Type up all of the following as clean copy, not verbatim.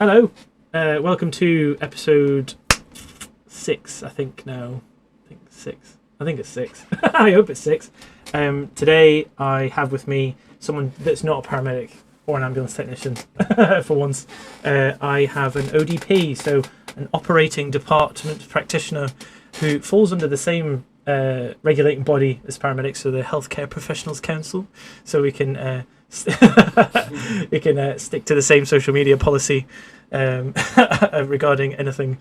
Hello, welcome to episode 6, I think now. I think it's 6. I hope it's 6. Today I have with me someone that's not a paramedic or an ambulance technician, for once. I have an ODP, so an Operating Department Practitioner, who falls under the same regulating body as paramedics, so the Healthcare Professionals Council, so we can we can stick to the same social media policy regarding anything.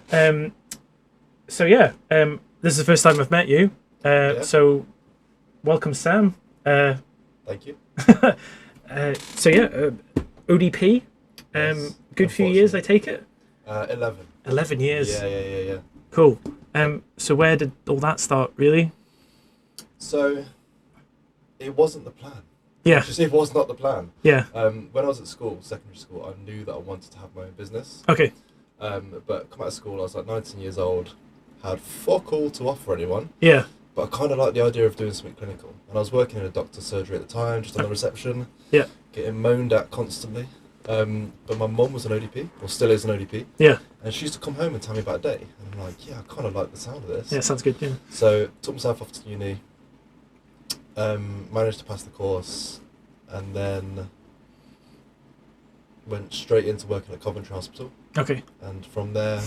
So yeah, this is the first time I've met you. So welcome, Sam. Thank you. So yeah, ODP. Yes, good few years, I take it. 11. 11 years. Yeah. Cool. So where did all that start, really? So it wasn't the plan. Yeah. Just it was not the plan. Yeah. When I was at school, secondary school, I knew that I wanted to have my own business. Okay. But come out of school, I was like 19 years old, had fuck all to offer anyone. Yeah. But I kind of liked the idea of doing something clinical. And I was working in a doctor's surgery at the time, just on the reception. Yeah. Getting moaned at constantly. But my mum was an ODP, or still is an ODP. Yeah. And she used to come home and tell me about a day. And I'm like, yeah, I kind of like the sound of this. Yeah, sounds good. Yeah. So took myself off to uni, managed to pass the course, and then went straight into working at Coventry Hospital. Okay. And from there,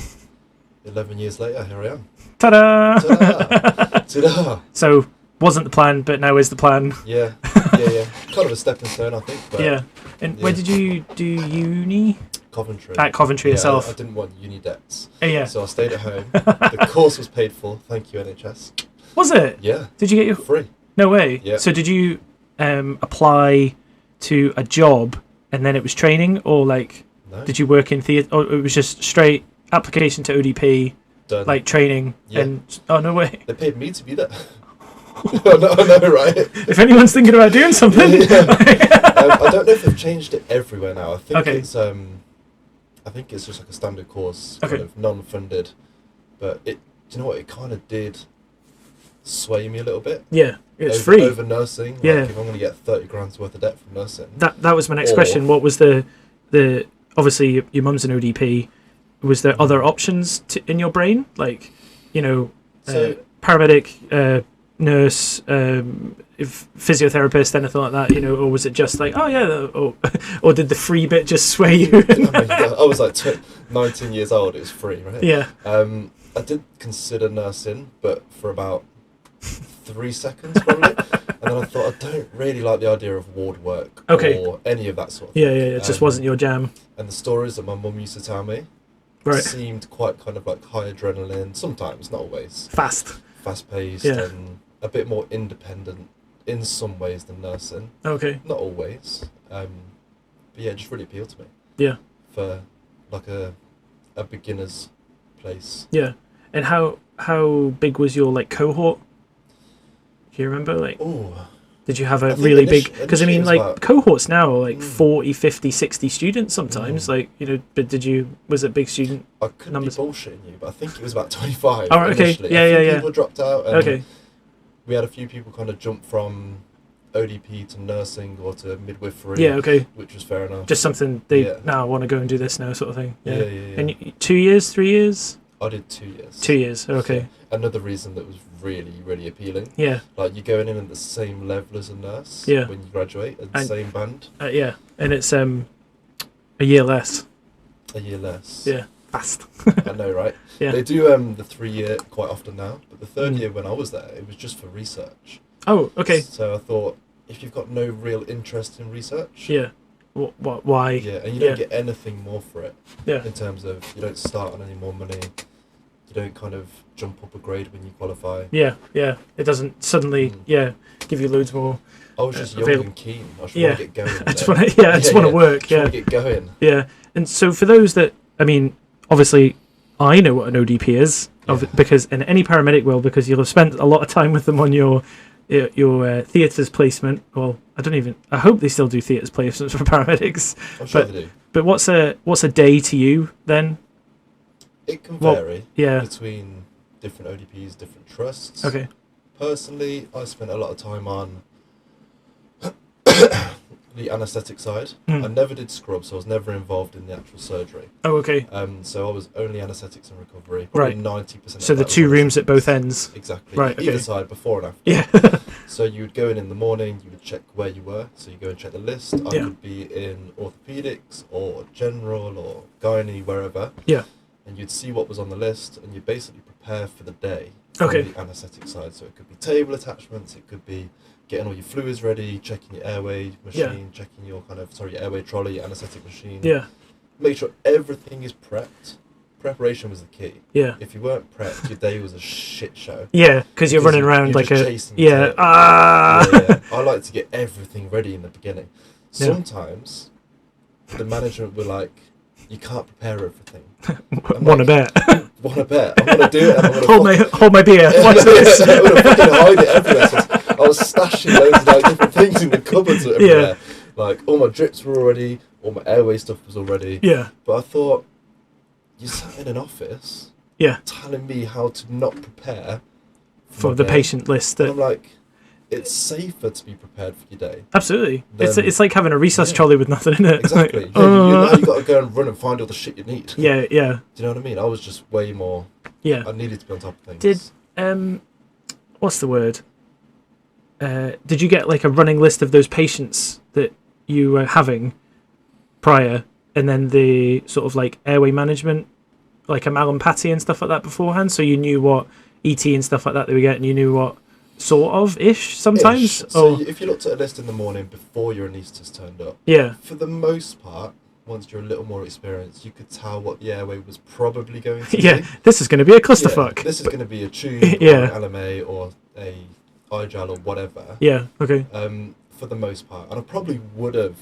11 years later, here I am. Ta-da! Ta-da! Ta-da! So wasn't the plan, but now is the plan. Yeah. Kind of a stepping stone, I think. But Yeah. And where did you do uni? Coventry. At Coventry itself. I didn't want uni debts. Oh, yeah. So I stayed at home. The course was paid for. Thank you, NHS. Was it? Yeah. Did you get your... Free. No way. Yeah. So did you apply to a job and then it was training, or like No. did you work in theatre, or it was just straight application to ODP, Done. like training? Yeah. And oh, no way. They paid me to be there. I know, right? If anyone's thinking about doing something. I don't know if they've changed it everywhere now. I think it's just like a standard course, kind of non-funded. But do you know what? It kind of did sway me a little bit. Yeah, it's free. Over nursing. Yeah. Like if I'm going to get 30 grand's worth of debt from nursing. That was my next question. What was the obviously your mum's an ODP. Was there other options in your brain, like, you know, paramedic, nurse, physiotherapist, anything like that, you know, or was it just like, oh yeah, or did the free bit just sway you? I was like 19 years old. It was free, right? Yeah. I did consider nursing, but for about 3 seconds probably, and then I thought I don't really like the idea of ward work or any of that sort of thing. Yeah, it just wasn't your jam. And the stories that my mum used to tell me seemed quite kind of like high adrenaline, sometimes, not always. Fast-paced and a bit more independent in some ways than nursing. Okay. Not always. But yeah, it just really appealed to me. Yeah. For like a beginner's place. Yeah. And how big was your like cohort? Do you remember? Like, did you have a really big... Because I mean, like, cohorts now are like 40, 50, 60 students sometimes. Like, you know, but was it big student I could numbers? be bullshitting you, but I think it was about 25 Oh, okay. initially. Yeah. People dropped out. And we had a few people kind of jump from ODP to nursing or to midwifery. Yeah, okay. Which was fair enough. Just something they now want to go and do this now sort of thing. Yeah. And 2 years, 3 years? I did 2 years. 2 years, okay. So another reason that was really, really appealing. Yeah. Like, you're going in at the same level as a nurse when you graduate, at the same band. Yeah, and it's a year less. A year less. Yeah, fast. I know, right? Yeah. They do the 3 year quite often now, but the third year when I was there, it was just for research. Oh, okay. So I thought, if you've got no real interest in research... Yeah. Why? Yeah, and you don't get anything more for it. Yeah. In terms of, you don't start on any more money. You don't kind of jump up a grade when you qualify. Yeah. It doesn't suddenly, give you loads more. I was just young and keen. I just want to get going. I just want to work. I want to get going. Yeah. And so for those that, I mean, obviously, I know what an ODP is, because in any paramedic will, because you'll have spent a lot of time with them on your theatres placement. Well, I hope they still do theatres placements for paramedics. I'm sure they do. But what's a day to you then? It can vary between different ODPs, different trusts. Okay. Personally, I spent a lot of time on the anaesthetic side. I never did scrub, so I was never involved in the actual surgery. Oh, okay. So I was only anaesthetics and recovery. Probably 90%. So the 2 rooms at both ends. Exactly. Right. Either side, before and after. Yeah. So you would go in the morning. You would check where you were. So you go and check the list. I could be in orthopedics or general or gynae, wherever. Yeah. And you'd see what was on the list, and you'd basically prepare for the day from the anaesthetic side. So it could be table attachments. It could be getting all your fluids ready, checking your airway machine, checking your your airway trolley, your anaesthetic machine. Yeah. Make sure everything is prepped. Preparation was the key. Yeah. If you weren't prepped, your day was a shit show. Yeah, because you're running around you're like a... chasing Yeah. I like to get everything ready in the beginning. Sometimes the management were like, you can't prepare everything. Want to bet? Want to bet? I'm going to do it. And I'm hold my beer. Watch this. I'm going to fucking hide it everywhere. So I was stashing loads of like different things in the cupboards everywhere. Yeah. Like all my drips were already, all my airway stuff was already. Yeah. But I thought, you sat in an office. Yeah. Telling me how to not prepare for the patient list. I'm like, it's safer to be prepared for your day. Absolutely. It's like having a resus trolley with nothing in it. Exactly. Like, you know you got to go and run and find all the shit you need. Yeah, yeah. Do you know what I mean? I was just way more... Yeah. I needed to be on top of things. Did, what's the word? Did you get like a running list of those patients that you were having prior, and then the sort of like airway management, like a Malampati and stuff like that beforehand, so you knew what ET and stuff like that they were getting, you knew what sort of ish sometimes? So if you looked at a list in the morning before your anaesthetist turned up, for the most part, once you're a little more experienced, you could tell what the airway was probably going to be. This is going to be a clusterfuck. This is going to be a tube or an LMA or a iGel or whatever. Yeah, okay. For the most part. And I probably would have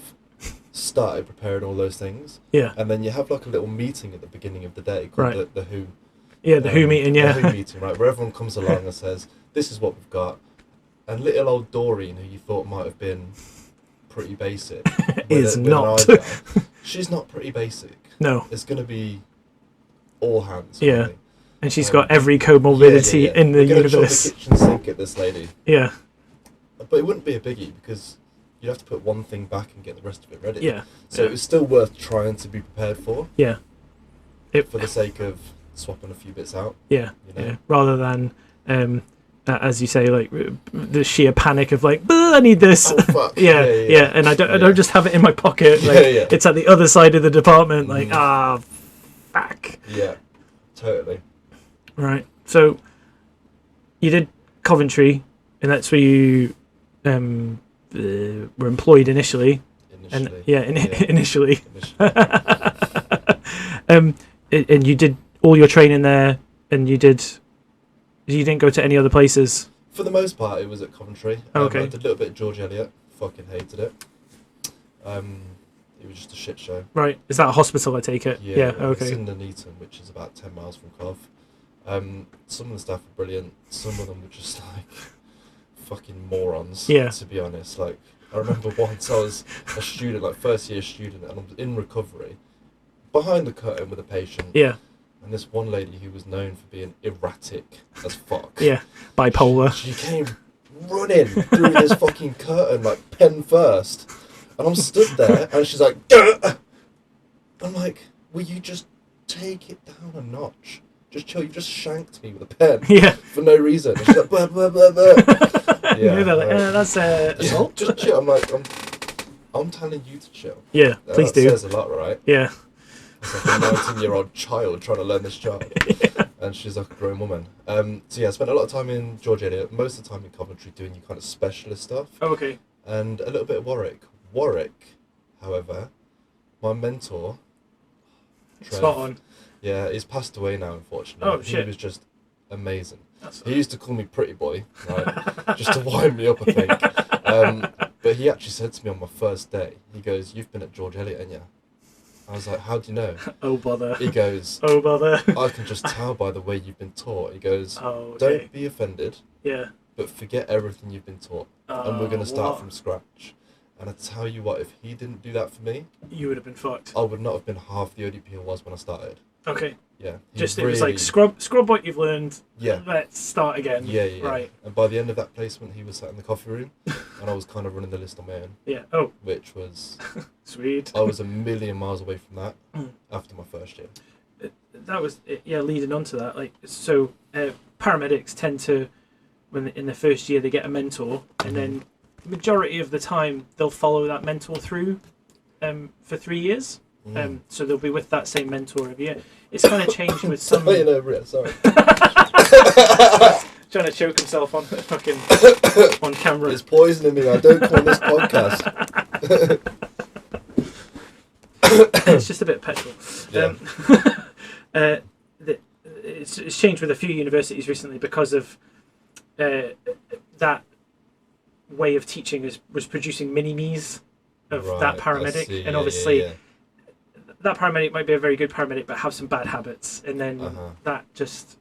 started preparing all those things. Yeah. And then you have like a little meeting at the beginning of the day called the WHO. Yeah, the WHO meeting, The WHO meeting, right, where everyone comes along and says, this is what we've got. And little old Doreen, who you thought might have been pretty basic, is not. She's not pretty basic. No. It's going to be all hands. Yeah. Really. And she's got every comorbidity in the universe. Chuck the kitchen sink at this lady. Yeah. But it wouldn't be a biggie because you'd have to put one thing back and get the rest of it ready. Yeah. So it was still worth trying to be prepared for. Yeah. For the sake of swapping a few bits out. Yeah. You know? Yeah. Rather than, as you say, like the sheer panic of like, I need this. Oh fuck. Yeah. And I don't just have it in my pocket. Like, it's at the other side of the department. Like, fuck. Yeah. Totally. Right. So you did Coventry, and that's where you were employed initially. Initially. And you did all your training there, and you didn't go to any other places? For the most part, it was at Coventry. Okay. I did a little bit of George Eliot. Fucking hated it. It was just a shit show. Right. Is that a hospital, I take it? Yeah. Okay. It's in Nuneaton, which is about 10 miles from Cov. Some of the staff were brilliant. Some of them were just like fucking morons. Yeah. To be honest, like I remember once I was a student, like first year student, and I was in recovery, behind the curtain with a patient. Yeah. And this one lady who was known for being erratic as fuck. Yeah. Bipolar. She came running through this fucking curtain like pen first, and I'm stood there, and she's like, "Duh!" I'm like, will you just take it down a notch? Just chill. You just shanked me with a pen. Yeah. For no reason. And she's like, blah, blah, blah, blah. Yeah. That's assault. Just chill. I'm like, I'm telling you to chill. Yeah, please that do. Says a lot, right? Yeah. It's like a 19-year-old child trying to learn this job. Yeah. And she's like a grown woman. So yeah, I spent a lot of time in George Eliot, most of the time in Coventry doing your kind of specialist stuff. Oh, okay. And a little bit of Warwick. Warwick, however, my mentor, Trev, spot on. Yeah, he's passed away now, unfortunately. Oh, shit. He was just amazing. He used to call me pretty boy, right? Just to wind me up, I think. But he actually said to me on my first day, he goes, "You've been at George Eliot, ain't you?" I was like, "How do you know?" Oh, bother. He goes, "Oh, bother." "I can just tell by the way you've been taught." He goes, "Oh, okay. Don't be offended. Yeah. But forget everything you've been taught. And we're going to start from scratch." And I tell you what, if he didn't do that for me, you would have been fucked. I would not have been half the ODP I was when I started. Okay. Yeah. Just really, it was like scrub what you've learned. Yeah. Let's start again. Yeah. Right. And by the end of that placement, he was sat in the coffee room, and I was kind of running the list on my own. Yeah. Oh. Which was sweet. I was a million miles away from that after my first year. That was leading on to that. Like, so paramedics tend to, when in the first year they get a mentor, and then the majority of the time they'll follow that mentor through for 3 years. So they'll be with that same mentor every year. It's kind of changed with some. Sorry. Trying to choke himself on fucking on camera. It's poisoning me. I don't call this podcast. It's just a bit of petrol. Yeah. It's changed with a few universities recently because of that way of teaching was producing mini-me's of that paramedic, and obviously that paramedic might be a very good paramedic but have some bad habits, and then that just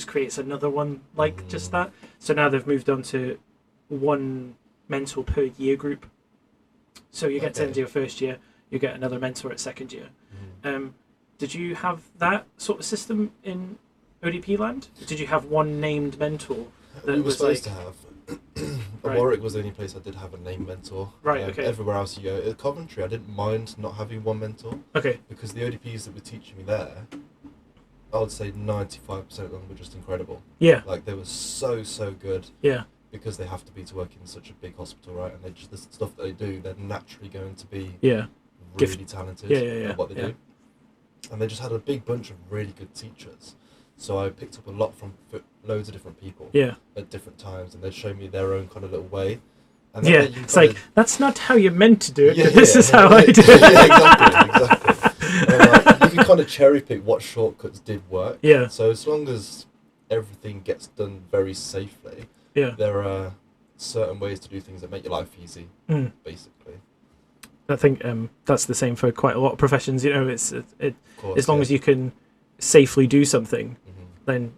creates another one like just that. So now they've moved on to one mentor per year group. So you get to end your first year, you get another mentor at second year. Did you have that sort of system in ODP land? Did you have one named mentor? That we were supposed to like... have. Right. Warwick was the only place I did have a named mentor. Right, okay. Everywhere else you go. At Coventry, I didn't mind not having one mentor. Okay. Because the ODPs that were teaching me there, I would say 95% of them were just incredible. Yeah. Like, they were so good. Yeah. Because they have to be to work in such a big hospital, right? And they just, the stuff that they do, they're naturally going to be really talented at what they do. And they just had a big bunch of really good teachers. So I picked up a lot from loads of different people at different times, and they'd show me their own kind of little way. And it's like, that's not how you're meant to do it, but this is how I do it. Exactly. And you can kind of cherry pick what shortcuts did work. Yeah. So as long as everything gets done very safely, there are certain ways to do things that make your life easy, basically. I think that's the same for quite a lot of professions. You know, it's as long as you can safely do something, then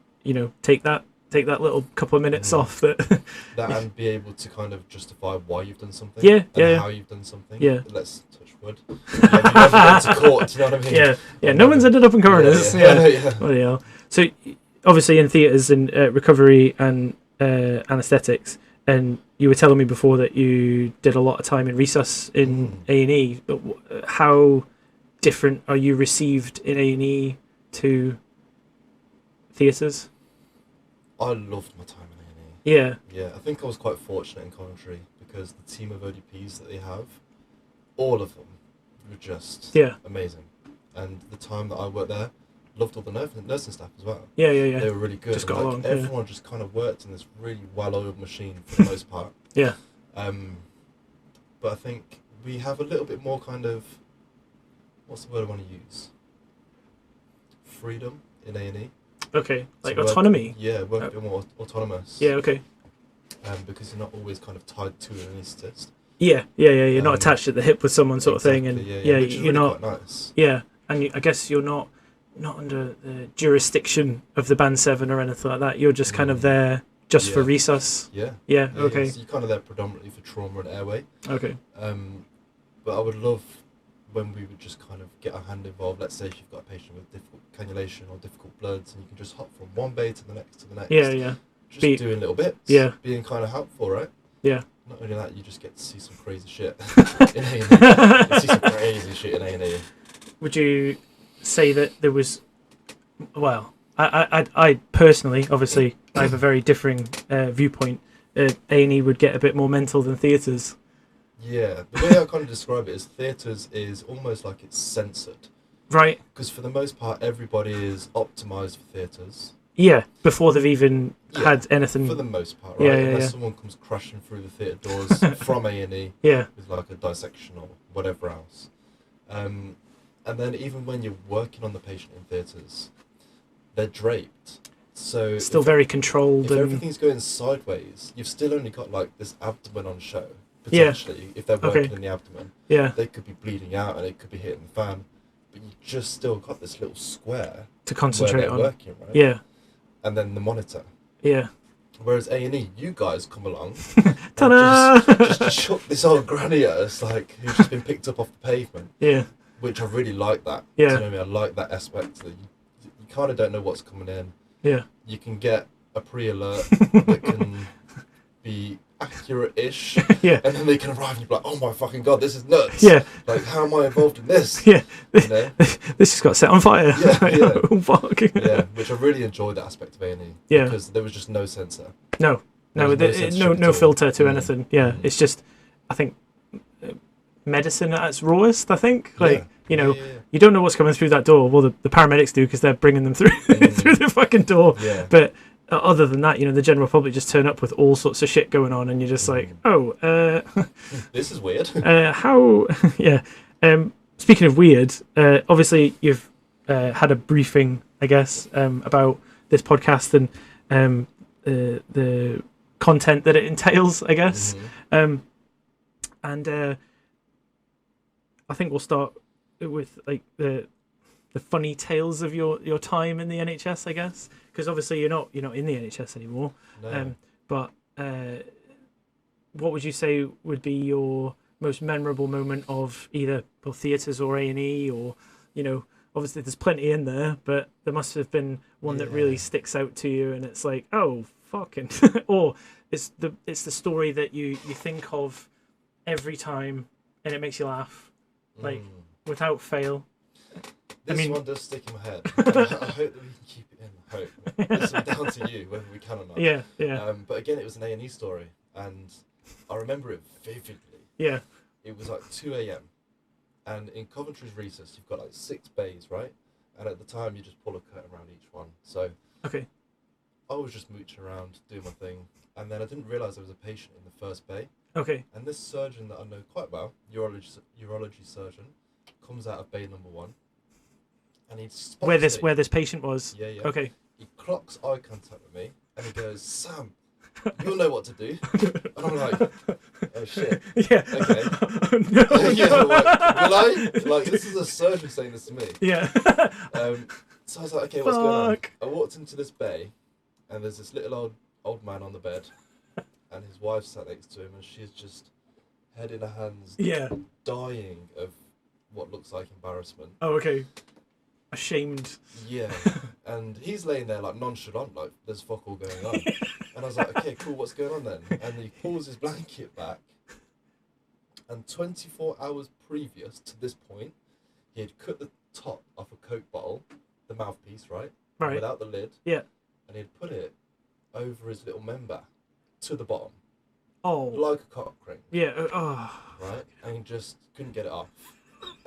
take that little couple of minutes off that and be able to kind of justify why you've done something. How you've done something. Let's touch wood. You've never been to court. Do you know what I mean? No one's ended up in coroners. So obviously in theatres and recovery and anaesthetics. And you were telling me before that you did a lot of time in resus in A&E, but how different are you received in A&E to theatres? I loved my time in A&E. Yeah, I think I was quite fortunate in Coventry because the team of ODPs that they have, all of them were just amazing. And the time that I worked there, loved all the nursing staff as well. Yeah. They were really good. Just got along. Everyone just kind of worked in this really well-oiled machine for the most part. But I think we have a little bit more kind of, what's the word I want to use? Freedom in A&E. Okay, like autonomy. Work a bit more autonomous. Yeah, okay. Because you're not always kind of tied to an anaesthetist. Yeah. You're not attached at the hip with someone, sort of thing, and which is you're really not. Quite nice. Yeah, and I guess you're not under the jurisdiction of the Band 7 or anything like that. You're just kind of there just for resus. Yeah. Okay. So you're kind of there predominantly for trauma and airway. Okay. But I would love when we would just kind of get our hand involved. Let's say if you've got a patient with difficult cannulation or difficult bloods, and you can just hop from one bay to the next. Yeah. Just doing little bits. Yeah. Being kind of helpful, right? Yeah. Not only that, you just get to see some crazy shit in A&E. You see some crazy shit in A&E. Would you say that there was, well, I personally, obviously, I have a very differing viewpoint. A&E would get a bit more mental than theatres. Yeah, the way I kind of describe it is theatres is almost like it's censored. Right. Because for the most part, everybody is optimised for theatres. Yeah, before they've even had anything. For the most part, right? Unless someone comes crashing through the theatre doors from A&E with like a dissection or whatever else. And then even when you're working on the patient in theatres, they're draped. So still very controlled. If everything's going sideways, you've still only got like this abdomen on show. Potentially, if they're working in the abdomen. They could be bleeding out and it could be hitting the fan. But you just still got this little square to concentrate on. Working, right? Yeah. And then the monitor. Yeah. Whereas A&E, you guys come along Ta-da! and just chuck this old granny at us, like, who's just been picked up off the pavement. Yeah. Which I really like that. Yeah. Do you know what I mean? I like that aspect. That you kind of don't know what's coming in. Yeah. You can get a pre-alert that can be accurate-ish. Yeah. And then they can arrive and you're like, oh my fucking God, this is nuts. Yeah. Like, how am I involved in this? Yeah. You know? This just got set on fire. Yeah, yeah. Oh, fuck. Yeah, which I really enjoyed that aspect of A&E. Yeah. Because there was just no censor. No filter to anything. Yeah. It's just, I think, medicine at its rawest, I think. Like, you don't know what's coming through that door. Well, the paramedics do because they're bringing them through through the fucking door. Yeah. But other than that, the general public just turn up with all sorts of shit going on, and you're just like, oh, this is weird. How? Yeah. Speaking of weird, obviously you've had a briefing, I guess, about this podcast and the content that it entails, I guess. And I think we'll start with like the funny tales of your time in the NHS, I guess, because obviously you're not in the NHS anymore. No. But what would you say would be your most memorable moment of either theatres or A&E, or obviously there's plenty in there, but there must have been one that really sticks out to you, and it's like, oh fucking, or it's the story that you think of every time, and it makes you laugh. Like, without fail. This one does stick in my head. I hope that we can keep it in. I hope. This is down to you, whether we can or not. Yeah, yeah. But again, it was an A&E story, and I remember it vividly. Yeah. It was like 2 a.m. And in Coventry's recess, you've got like 6 bays, right? And at the time, you just pull a curtain around each one. So okay. I was just mooching around, doing my thing, and then I didn't realise there was a patient in the first bay. Okay. And this surgeon that I know quite well, urology surgeon, comes out of bay number 1, and he spots where this patient was. Yeah, yeah. Okay. He clocks eye contact with me, and he goes, "Sam, you'll know what to do." And I'm like, "Oh shit." Yeah. Okay. Oh, no. Yeah. Will I? Like, this is a surgeon saying this to me. Yeah. So I was like, "Okay, what's going on?" I walked into this bay, and there's this little old man on the bed. And his wife sat next to him, and she's just head in her hands, dying of what looks like embarrassment. Oh, okay. Ashamed. Yeah. And he's laying there like nonchalant, like there's fuck all going on. And I was like, okay, cool, what's going on then? And he pulls his blanket back, and 24 hours previous to this point, he had cut the top off a Coke bottle, the mouthpiece, right? Without the lid. Yeah. And he'd put it over his little member. To the bottom. Oh. Like a cock ring. Yeah. Right? And he just couldn't get it off.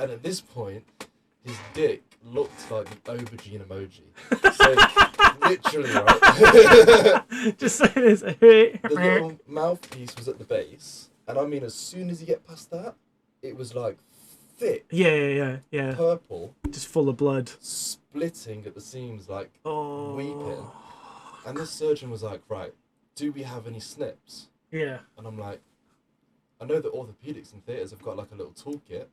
And at this point, his dick looked like the aubergine emoji. So, literally, right? Just saying this. The little mouthpiece was at the base. And I mean, as soon as you get past that, it was like thick. Yeah. Purple. Just full of blood. Splitting at the seams, like weeping. And the surgeon was like, right, do we have any snips? Yeah. And I'm like, I know that orthopedics and theatres have got like a little toolkit.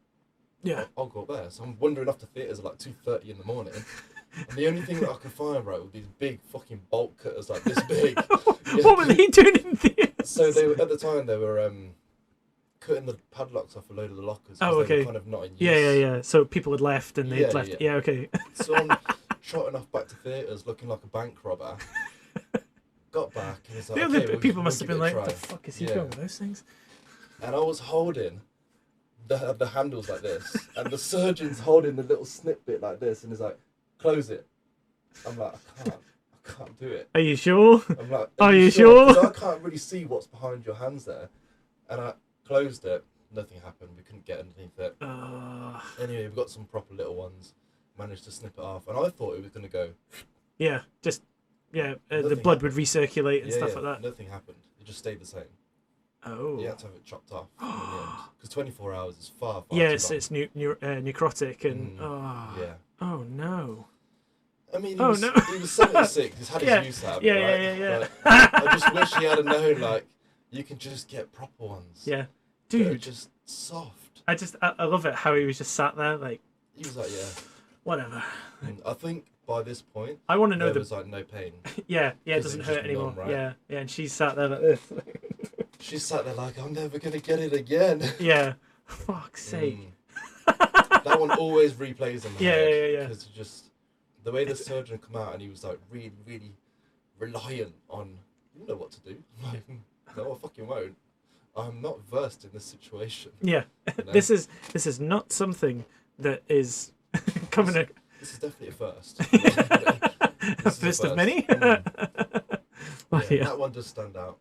Yeah. I'll go up there. So I'm wandering off to theatres at like 2:30 in the morning. And the only thing that I could find, right, were these big fucking bolt cutters like this big. What were they doing in theatres? So they were, at the time, they were cutting the padlocks off a load of the lockers. Oh, okay. They were kind of not in use. Yeah. So people had left and they'd left. Yeah, okay. So I'm trotting off back to theatres looking like a bank robber. Got back and it's like, the okay, other people must have been like, try. what the fuck is he doing with those things? And I was holding the handles like this, and the surgeon's holding the little snip bit like this, and he's like, close it. I'm like, I can't do it. Are you sure? I'm like, are you sure? 'Cause I can't really see what's behind your hands there. And I closed it, nothing happened, we couldn't get underneath it. Anyway, we got some proper little ones, managed to snip it off, and I thought it was going to go. Yeah, just... Yeah, the blood would recirculate and stuff like that. Nothing happened. It just stayed the same. Oh. You had to have it chopped off in the end. Because 24 hours is far too it's long. necrotic and... Yeah. Oh, no. I mean, he was 76. He's had his use out of it, right? Yeah. I just wish he had known, like, you can just get proper ones. Yeah. Dude. Just soft. I love it how he was just sat there, like... He was like, yeah. whatever. I think by this point, I want to know there was like no pain. Yeah, it doesn't hurt anymore. Numb, right? Yeah, and she sat there like this. She sat there like, I'm never gonna get it again. Yeah, fuck's sake. That one always replays in my head. Yeah. Because just the way the surgeon come out and he was like really, really reliant on, you know what to do. I'm like, no, I fucking won't. I'm not versed in this situation. Yeah, you know? This is not something that is coming. This is definitely a first. A first of many. That one does stand out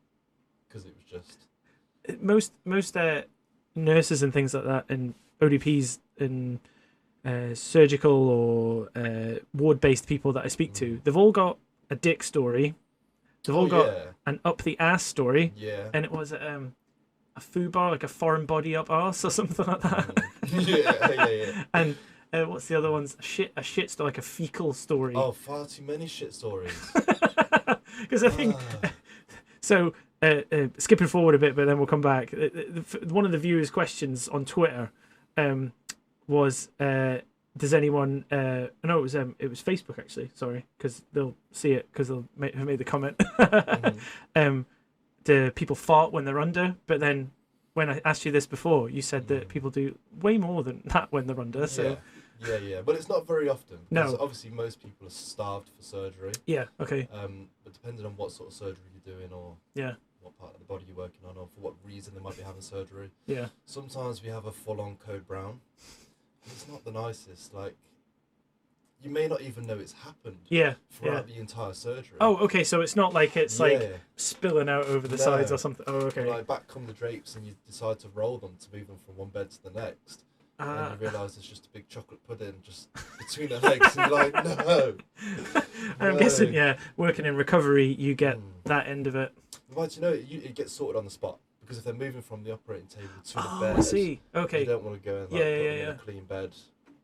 because it was just most nurses and things like that, and ODPs and surgical or ward-based people that I speak to, they've all got a dick story. They've all got an up the ass story. Yeah. And it was a FUBAR, like a foreign body up arse or something like that. Yeah. And what's the other ones? A shit story, like a fecal story. Oh, far too many shit stories. Because I think so. Skipping forward a bit, but then we'll come back. One of the viewers' questions on Twitter was, "Does anyone?" No, it was Facebook actually. Sorry, because they'll see it because they'll have made the comment. Do people fart when they're under? But then when I asked you this before, you said that people do way more than that when they're under. So yeah. But it's not very often. No. Obviously, most people are starved for surgery. Yeah. Okay. But depending on what sort of surgery you're doing or what part of the body you're working on or for what reason they might be having surgery. Yeah. Sometimes we have a full-on code brown. It's not the nicest. Like, you may not even know it's happened. Throughout the entire surgery. Oh, okay. So it's not like it's like spilling out over the sides or something. Oh, okay. Like back come the drapes, and you decide to roll them to move them from one bed to the next, and you realise there's just a big chocolate pudding just between the legs, and you're like, no. I'm guessing, working in recovery, you get that end of it. But you know, it gets sorted on the spot. Because if they're moving from the operating table to the bed, I see. Okay. You don't want to go and put them in a clean bed.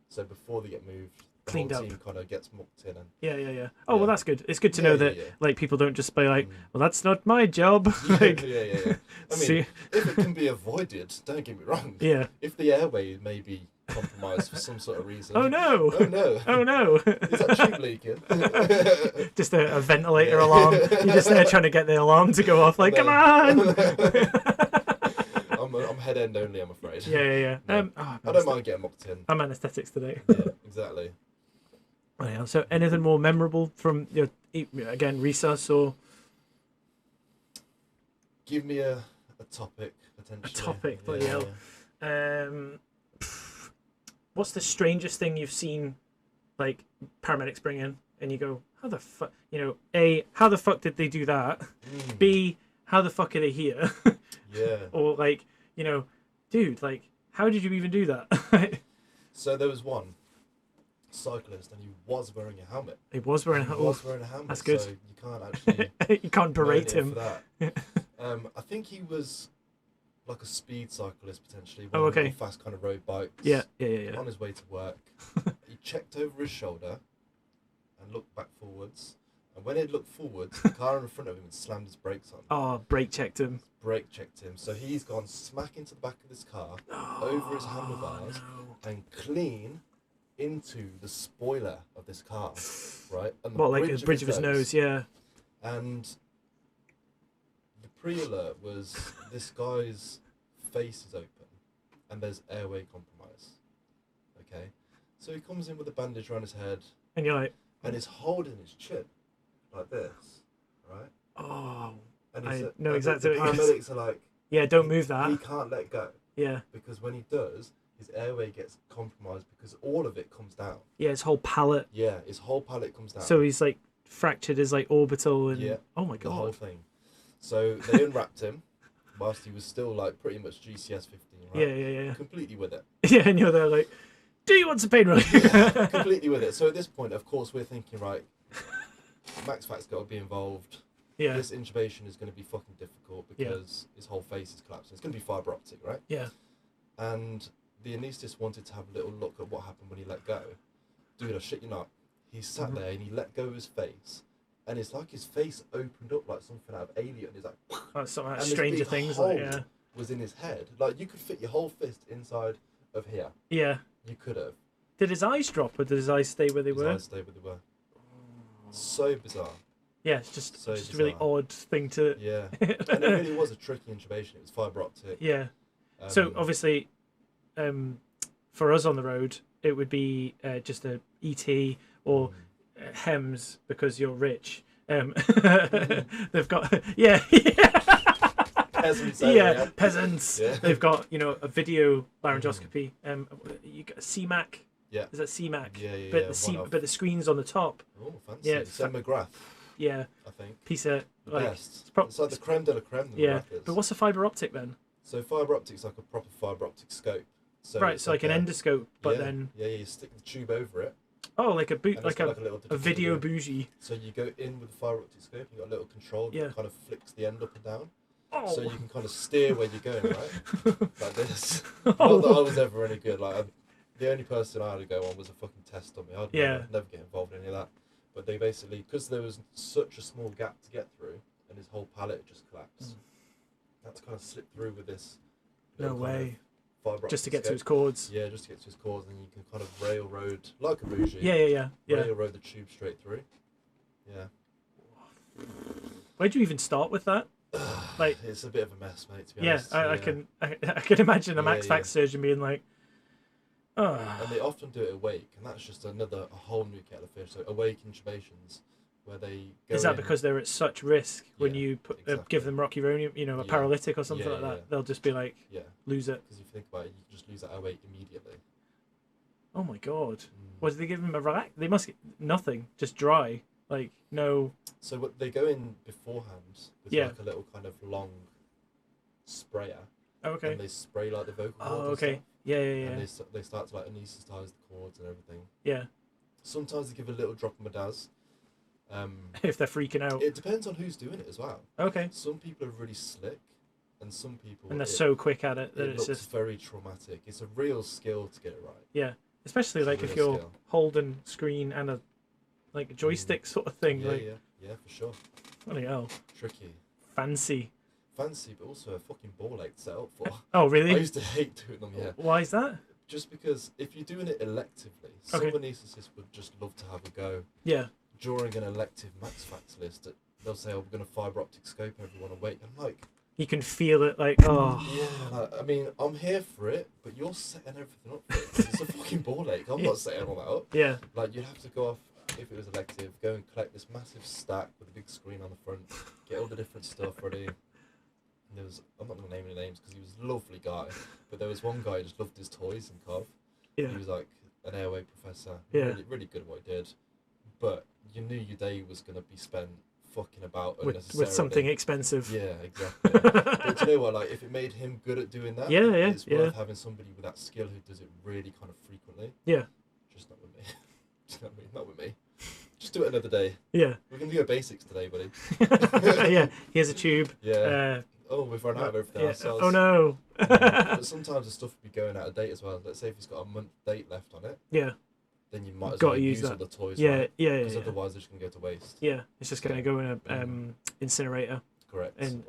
So before they get moved, the cleaned whole up. team kind of gets mucked in. And Yeah. Oh, well, that's good. It's good to know that like people don't just be like, well, that's not my job. Like, I mean, if it can be avoided, don't get me wrong. Yeah. If the airway may be compromised for some sort of reason. Oh no! Oh no! Oh no! Is that tube leaking? Just a ventilator alarm. You're just there trying to get the alarm to go off. Like, come on! I'm head end only, I'm afraid. Yeah. No. I don't mind getting mocked in. I'm anaesthetics today. Yeah, exactly. So, anything more memorable from your again resus or? Give me a topic potentially. A topic, bloody hell. What's the strangest thing you've seen, like paramedics bring in, and you go, how the fuck? You know, A, how the fuck did they do that? B, how the fuck are they here? Yeah. Or like, you know, dude, like, how did you even do that? So there was one cyclist, and he was wearing a helmet. He was wearing a helmet. That's good. So you can't actually. You can't berate him. For that. I think he was like a speed cyclist potentially. Oh, okay. Fast kind of road bikes. Yeah. On his way to work, he checked over his shoulder and looked back forwards. And when he looked forwards, the car in front of him had slammed his brakes on. Oh, brake checked him. So he's gone smack into the back of this car, over his handlebars, and clean into the spoiler of this car, right? And the like the bridge of his nose, yeah. And the pre-alert was this guy's face is open, and there's airway compromise. Okay, so he comes in with a bandage around his head, and you're like, and he's holding his chin like this, right? Oh, and I know exactly. The paramedics are like, yeah, don't move that. He can't let go. Yeah, because when he does, his airway gets compromised because all of it comes down. Yeah, his whole palate. Yeah, his whole palate comes down. So he's like fractured his like orbital and oh my god, the whole thing. So they unwrapped him whilst he was still like pretty much GCS 15, right? Yeah. Completely with it. Yeah, and you're there like, do you want some pain relief? Yeah, completely with it. So at this point, of course, we're thinking, right, MaxFac's got to be involved. Yeah. This intubation is going to be fucking difficult because his whole face is collapsing. It's going to be fibre optic, right? Yeah. And the anaesthetist wanted to have a little look at what happened when he let go. Dude, I shit you not. He sat there and he let go of his face. And it's like his face opened up like something out of Alien. He's like... Oh, something like Stranger Things. Like, was in his head. Like, you could fit your whole fist inside of here. Yeah. You could have. Did his eyes drop, or did his eyes stay where they were? His eyes stayed where they were. So bizarre. Yeah, it's just a really odd thing to... Yeah. And it really was a tricky intubation. It was fibre optic. Yeah. So, obviously, for us on the road, it would be just a ET or HEMS because you're rich. They've got... Yeah. Peasants. Yeah, peasants. Yeah. They've got, a video laryngoscopy. You got a CMAC. Yeah. Is that CMAC? Yeah. But the screen's on the top. Oh, fancy. Yeah. Sam McGrath. Yeah. I think. Piece of... The best. It's like the creme de la creme. Yeah. But what's a fibre optic then? So fibre optic's like a proper fibre optic scope. So right, so like an endoscope, but then... Yeah, you stick the tube over it. Oh, like a little video bougie. So you go in with the fibre optic scope, you've got a little control that kind of flicks the end up and down. Oh. So you can kind of steer where you're going, right? Like this. Not that I was ever any good. Like, the only person I had to go on was a fucking test dummy. I'd never get involved in any of that. But they basically, because there was such a small gap to get through, and his whole palate just collapsed. Had to kind of slip through with this. No way. Just to get to his cords. Yeah, just to get to his cords, and you can kind of railroad like a bougie. Yeah. Railroad the tube straight through. Yeah. Where'd you even start with that? Like, it's a bit of a mess, mate. To be honest. I can imagine a Max Fax surgeon being like, oh. And they often do it awake, and that's just a whole new kettle of fish. So awake intubations, where they go is that because they're at such risk when you give them rocuronium, a paralytic or something like that? They'll just be like, lose it. Because if you think about it, you can just lose that awake immediately. Oh my god! What did they give them a relax? They must get nothing, just dry. Like, no... So what they go in beforehand with like a little kind of long sprayer. Oh, okay. And they spray like the vocal cords. Oh, okay. And stuff. Yeah. And they start to like anaesthetise the cords and everything. Yeah. Sometimes they give a little drop of Madaz. If they're freaking out. It depends on who's doing it as well. Okay. Some people are really slick, and some people... And they're so quick at it that it's looks just... very traumatic. It's a real skill to get it right. Yeah. Especially like if you're holding screen and a joystick sort of thing. Yeah, for sure. Bloody hell. Tricky. Fancy, but also a fucking ball ache to set up for. Oh, really? I used to hate doing them, yeah. Why is that? Just because if you're doing it electively, some anaesthetists would just love to have a go. Yeah. During an elective Max Fax list, they'll say, we're going to fibre optic scope everyone awake. I'm like... You can feel it, like, oh. Yeah, I mean, I'm here for it, but you're setting everything up for it. It's a fucking ball ache. I'm not setting all that up. Yeah. Like, you'd have to go off, if it was elective, go and collect this massive stack with a big screen on the front, get all the different stuff ready. And there was, I'm not going to name any names because he was a lovely guy, but there was one guy who just loved his toys and Cov. Yeah. He was like an airway professor. Yeah. Really, really good at what he did. But you knew your day was going to be spent fucking about with something expensive. Yeah, exactly. But you know what? Like, if it made him good at doing that, it's worth having somebody with that skill who does it really kind of frequently. Yeah. Just not with me. Just not with me. Just do it another day. Yeah. We're gonna do basics today, buddy. Yeah. Here's a tube. Yeah. We've run out of everything ourselves. Oh no. But sometimes the stuff will be going out of date as well. Let's say if it's got a month date left on it. Yeah. Then you might as well use all the toys. Yeah. Because otherwise they're just gonna go to waste. Yeah. It's just gonna go in a incinerator. Correct. And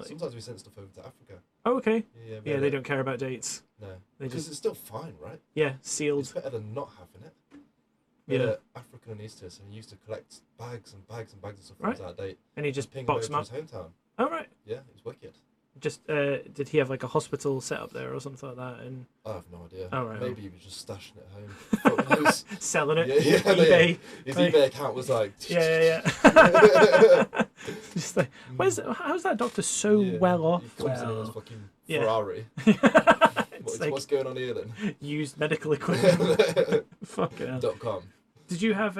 sometimes we send stuff over to Africa. Oh, okay. Yeah, they don't care about dates. No. Because it's still fine, right? Yeah, sealed. It's better than not having it. African anaesthetist, and he used to collect bags and bags and bags of stuff that was out of date. And he just ping boxed them up to his hometown. Oh, right. Yeah, it was wicked. Just did he have like a hospital set up there or something like that? And I have no idea. Oh, right. Maybe he was just stashing it at home. Selling it. Yeah. eBay. His eBay account was like. Yeah. Just like, how's that doctor so well off? He comes in his fucking Ferrari. What's going on here then? Used medical equipment. Fucking hell. .com. Did you have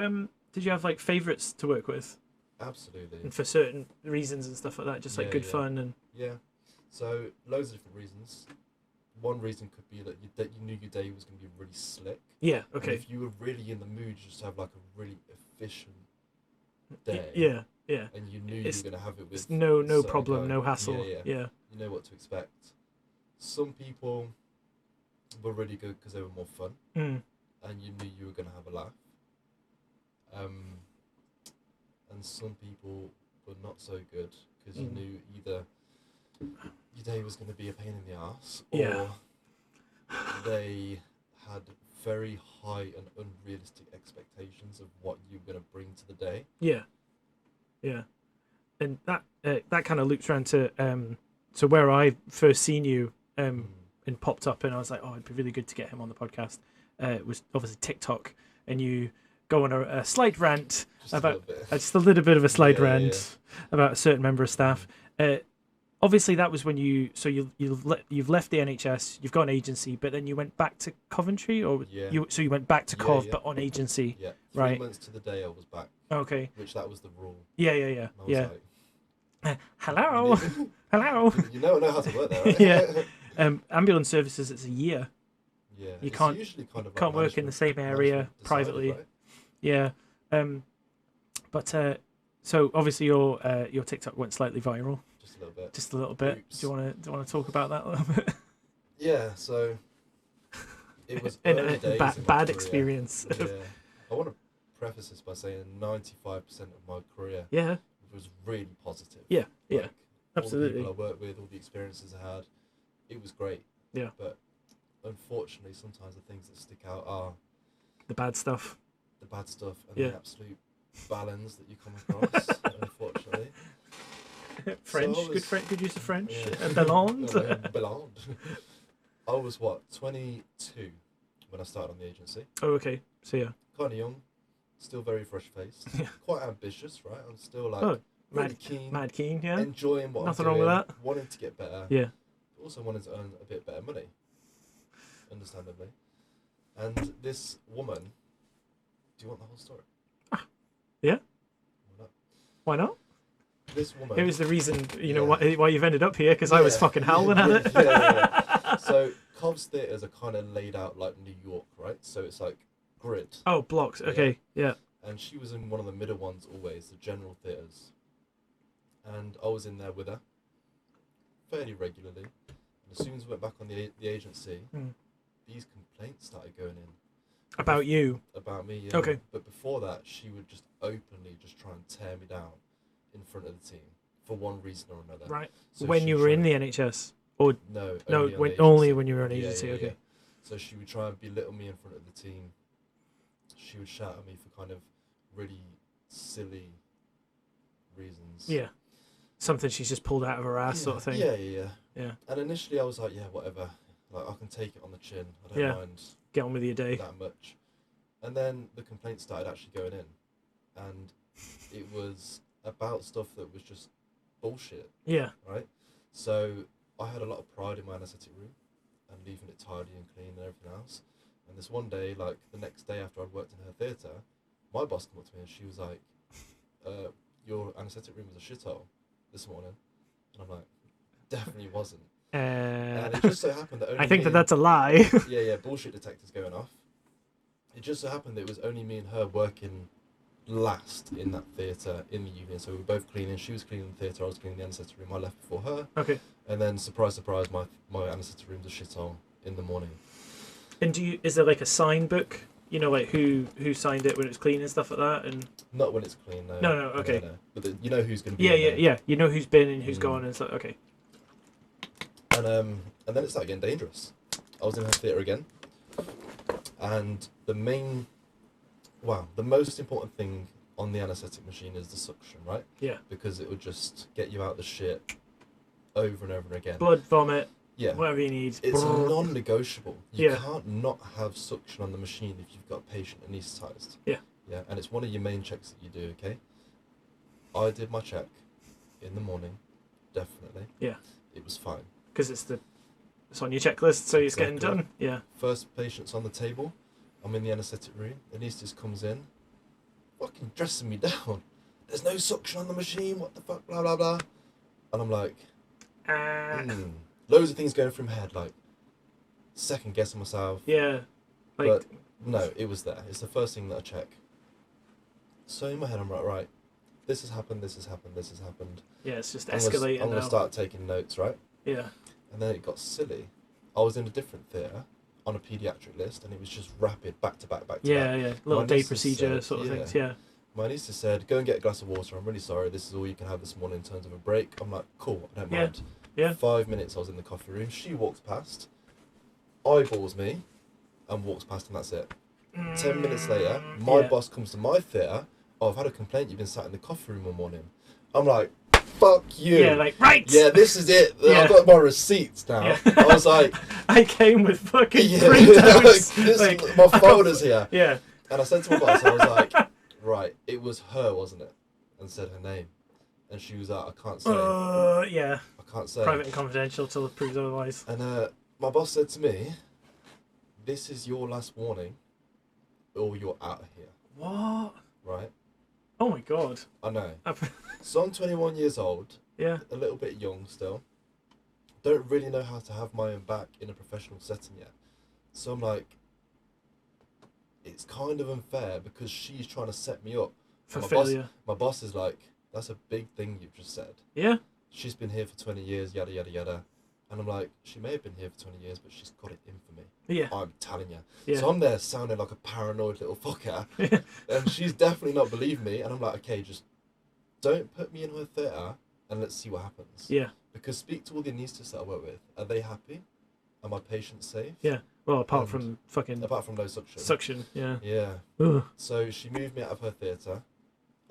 like favourites to work with? Absolutely. And for certain reasons and stuff like that, just like good fun and... Yeah. So, loads of different reasons. One reason could be that you knew your day was going to be really slick. Yeah, okay. And if you were really in the mood, you just have like a really efficient day. Yeah. And you knew you were going to have it with... No problem, no hassle. Yeah. You know what to expect. Some people were really good because they were more fun. And you knew you were going to have a laugh. And some people were not so good because you knew either your day was going to be a pain in the arse or they had very high and unrealistic expectations of what you're going to bring to the day. Yeah. And that kind of loops around to where I first seen you and popped up, and I was like, oh, it'd be really good to get him on the podcast. It was obviously TikTok, and you go on a slight rant about just a little bit of a slight rant about a certain member of staff. Obviously, that was when you've left the NHS, you've got an agency, but then you went back to Coventry, or you went back to Cov, but on agency. Yeah, 3 right. months to the day I was back. Okay. Which that was the rule. Yeah. Like, hello. Hello. You know how to work there, right? Yeah. Ambulance services, it's a year. Yeah. You can't usually kind of can't work in the same area privately. Right? Yeah. But so obviously your TikTok went slightly viral. Just a little bit. Oops. Do you want to talk about that a little bit? Yeah. So it was a bad experience. Yeah. I want to preface this by saying 95% of my career was really positive. Yeah. Like, Absolutely. All the people I worked with, all the experiences I had, it was great. Yeah. But unfortunately, sometimes the things that stick out are the bad stuff. And the absolute balance that you come across, unfortunately. French, so good use of French. Belonged. Belonged. I was 22 when I started on the agency. Oh, okay. So yeah. Kind of young, still very fresh faced, quite ambitious, right? I'm still like mad keen, yeah. Enjoying what Nothing I'm doing, wrong with that. wanting to get better. Yeah. Also wanted to earn a bit better money, understandably. And this woman, do you want the whole story? Yeah. Why not? Why not? This woman. It was the reason, why you've ended up here, because I was fucking howling at it. Yeah. So Cov's theatres are kind of laid out like New York, right? So it's like grid. Oh, blocks. Okay. Yeah. And she was in one of the middle ones always, the general theatres. And I was in there with her fairly regularly. And as soon as we went back on the agency, these complaints started going in. About you? About me, yeah. Okay. But before that, she would just openly just try and tear me down in front of the team for one reason or another. Right. So when you were in the NHS? Or No, only when you were on agency, okay. Yeah. So she would try and belittle me in front of the team. She would shout at me for kind of really silly reasons. Yeah. Something she's just pulled out of her ass sort of thing. Yeah. And initially I was like, yeah, whatever. Like, I can take it on the chin. I don't mind. Get on with your day. That much. And then the complaints started actually going in. And it was about stuff that was just bullshit. Yeah. Right? So I had a lot of pride in my anaesthetic room and leaving it tidy and clean and everything else. And this one day, like the next day after I'd worked in her theatre, my boss came up to me and she was like, your anaesthetic room was a shithole this morning. And I'm like, definitely wasn't. And it just so happened that only I think that's a lie. yeah, bullshit detectors going off. It just so happened that it was only me and her working last in that theatre in the evening. So we were both cleaning. She was cleaning the theatre, I was cleaning the anaesthetic room. I left before her. Okay. And then, surprise, surprise, my anaesthetic room's a shithole in the morning. And is there like a sign book? You know, like who signed it when it's clean and stuff like that? And not when it's clean, no. No, okay. No. But you know who's going to be Yeah. You know who's been and who's gone and stuff. Okay. And then it started getting dangerous. I was in her theatre again. And the most important thing on the anaesthetic machine is the suction, right? Yeah. Because it would just get you out the shit over and over and again. Blood, vomit, whatever you need. It's non-negotiable. You can't not have suction on the machine if you've got a patient anaesthetised. Yeah. Yeah, and it's one of your main checks that you do, okay? I did my check in the morning, definitely. Yeah. It was fine. Because it's on your checklist, so it's getting done. Yeah. First patient's on the table. I'm in the anaesthetic room. The anaesthetist comes in, fucking dressing me down. There's no suction on the machine. What the fuck? Blah blah blah. And I'm like, loads of things going through my head, like second guessing myself. Yeah. But no, it was there. It's the first thing that I check. So in my head, I'm like, right, this has happened. Yeah, it's just escalating. I'm gonna start taking notes, right? Yeah. And then it got silly. I was in a different theatre on a paediatric list, and it was just rapid, back to back. Yeah. Little day procedure sort of things. Yeah. My anaesthetist said, "Go and get a glass of water. I'm really sorry. This is all you can have this morning in terms of a break." I'm like, "Cool, I don't mind." Yeah. 5 minutes. I was in the coffee room. She walks past, eyeballs me, and walks past, and that's it. 10 minutes later, my boss comes to my theatre. Oh, I've had a complaint. You've been sat in the coffee room all morning. I'm like, fuck you. Yeah, like, right. Yeah, this is it. I've got my receipts now. Yeah. I was like, I came with fucking printouts. Like, my folder's here. Yeah. And I said to my boss, I was like, right, it was her, wasn't it? And said her name. And she was like, I can't say. Yeah. I can't say. Private and confidential till it proves otherwise. And my boss said to me, this is your last warning, or you're out of here. What? Right? Oh my god. I know. So I'm 21 years old. Yeah. A little bit young still. Don't really know how to have my own back in a professional setting yet. So I'm like, it's kind of unfair because she's trying to set me up. For failure. My boss is like, that's a big thing you've just said. Yeah. She's been here for 20 years, yada, yada, yada. And I'm like, she may have been here for 20 years, but she's got it in for me. Yeah. I'm telling you. Yeah. So I'm there sounding like a paranoid little fucker. And she's definitely not believing me. And I'm like, okay, just don't put me in her theatre and let's see what happens. Yeah. Because speak to all the anaesthetists that I work with. Are they happy? Are my patients safe? Yeah. Well, apart from no suction. Suction, yeah. Yeah. Ugh. So she moved me out of her theatre,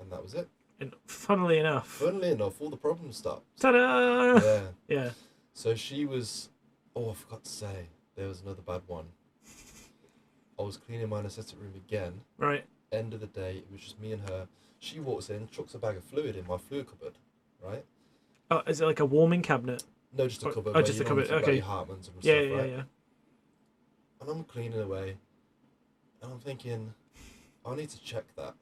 and that was it. And funnily enough, all the problems stopped. Ta-da! Yeah. Yeah. So she was... Oh, I forgot to say, there was another bad one. I was cleaning my anaesthetic room again. Right. End of the day, it was just me and her. She walks in, chucks a bag of fluid in my fluid cupboard, right? Oh, is it like a warming cabinet? No, just a cupboard. Oh, just a cupboard, okay. Like Hartman's and Yeah, stuff, yeah, right? yeah. And I'm cleaning away, and I'm thinking, I need to check that.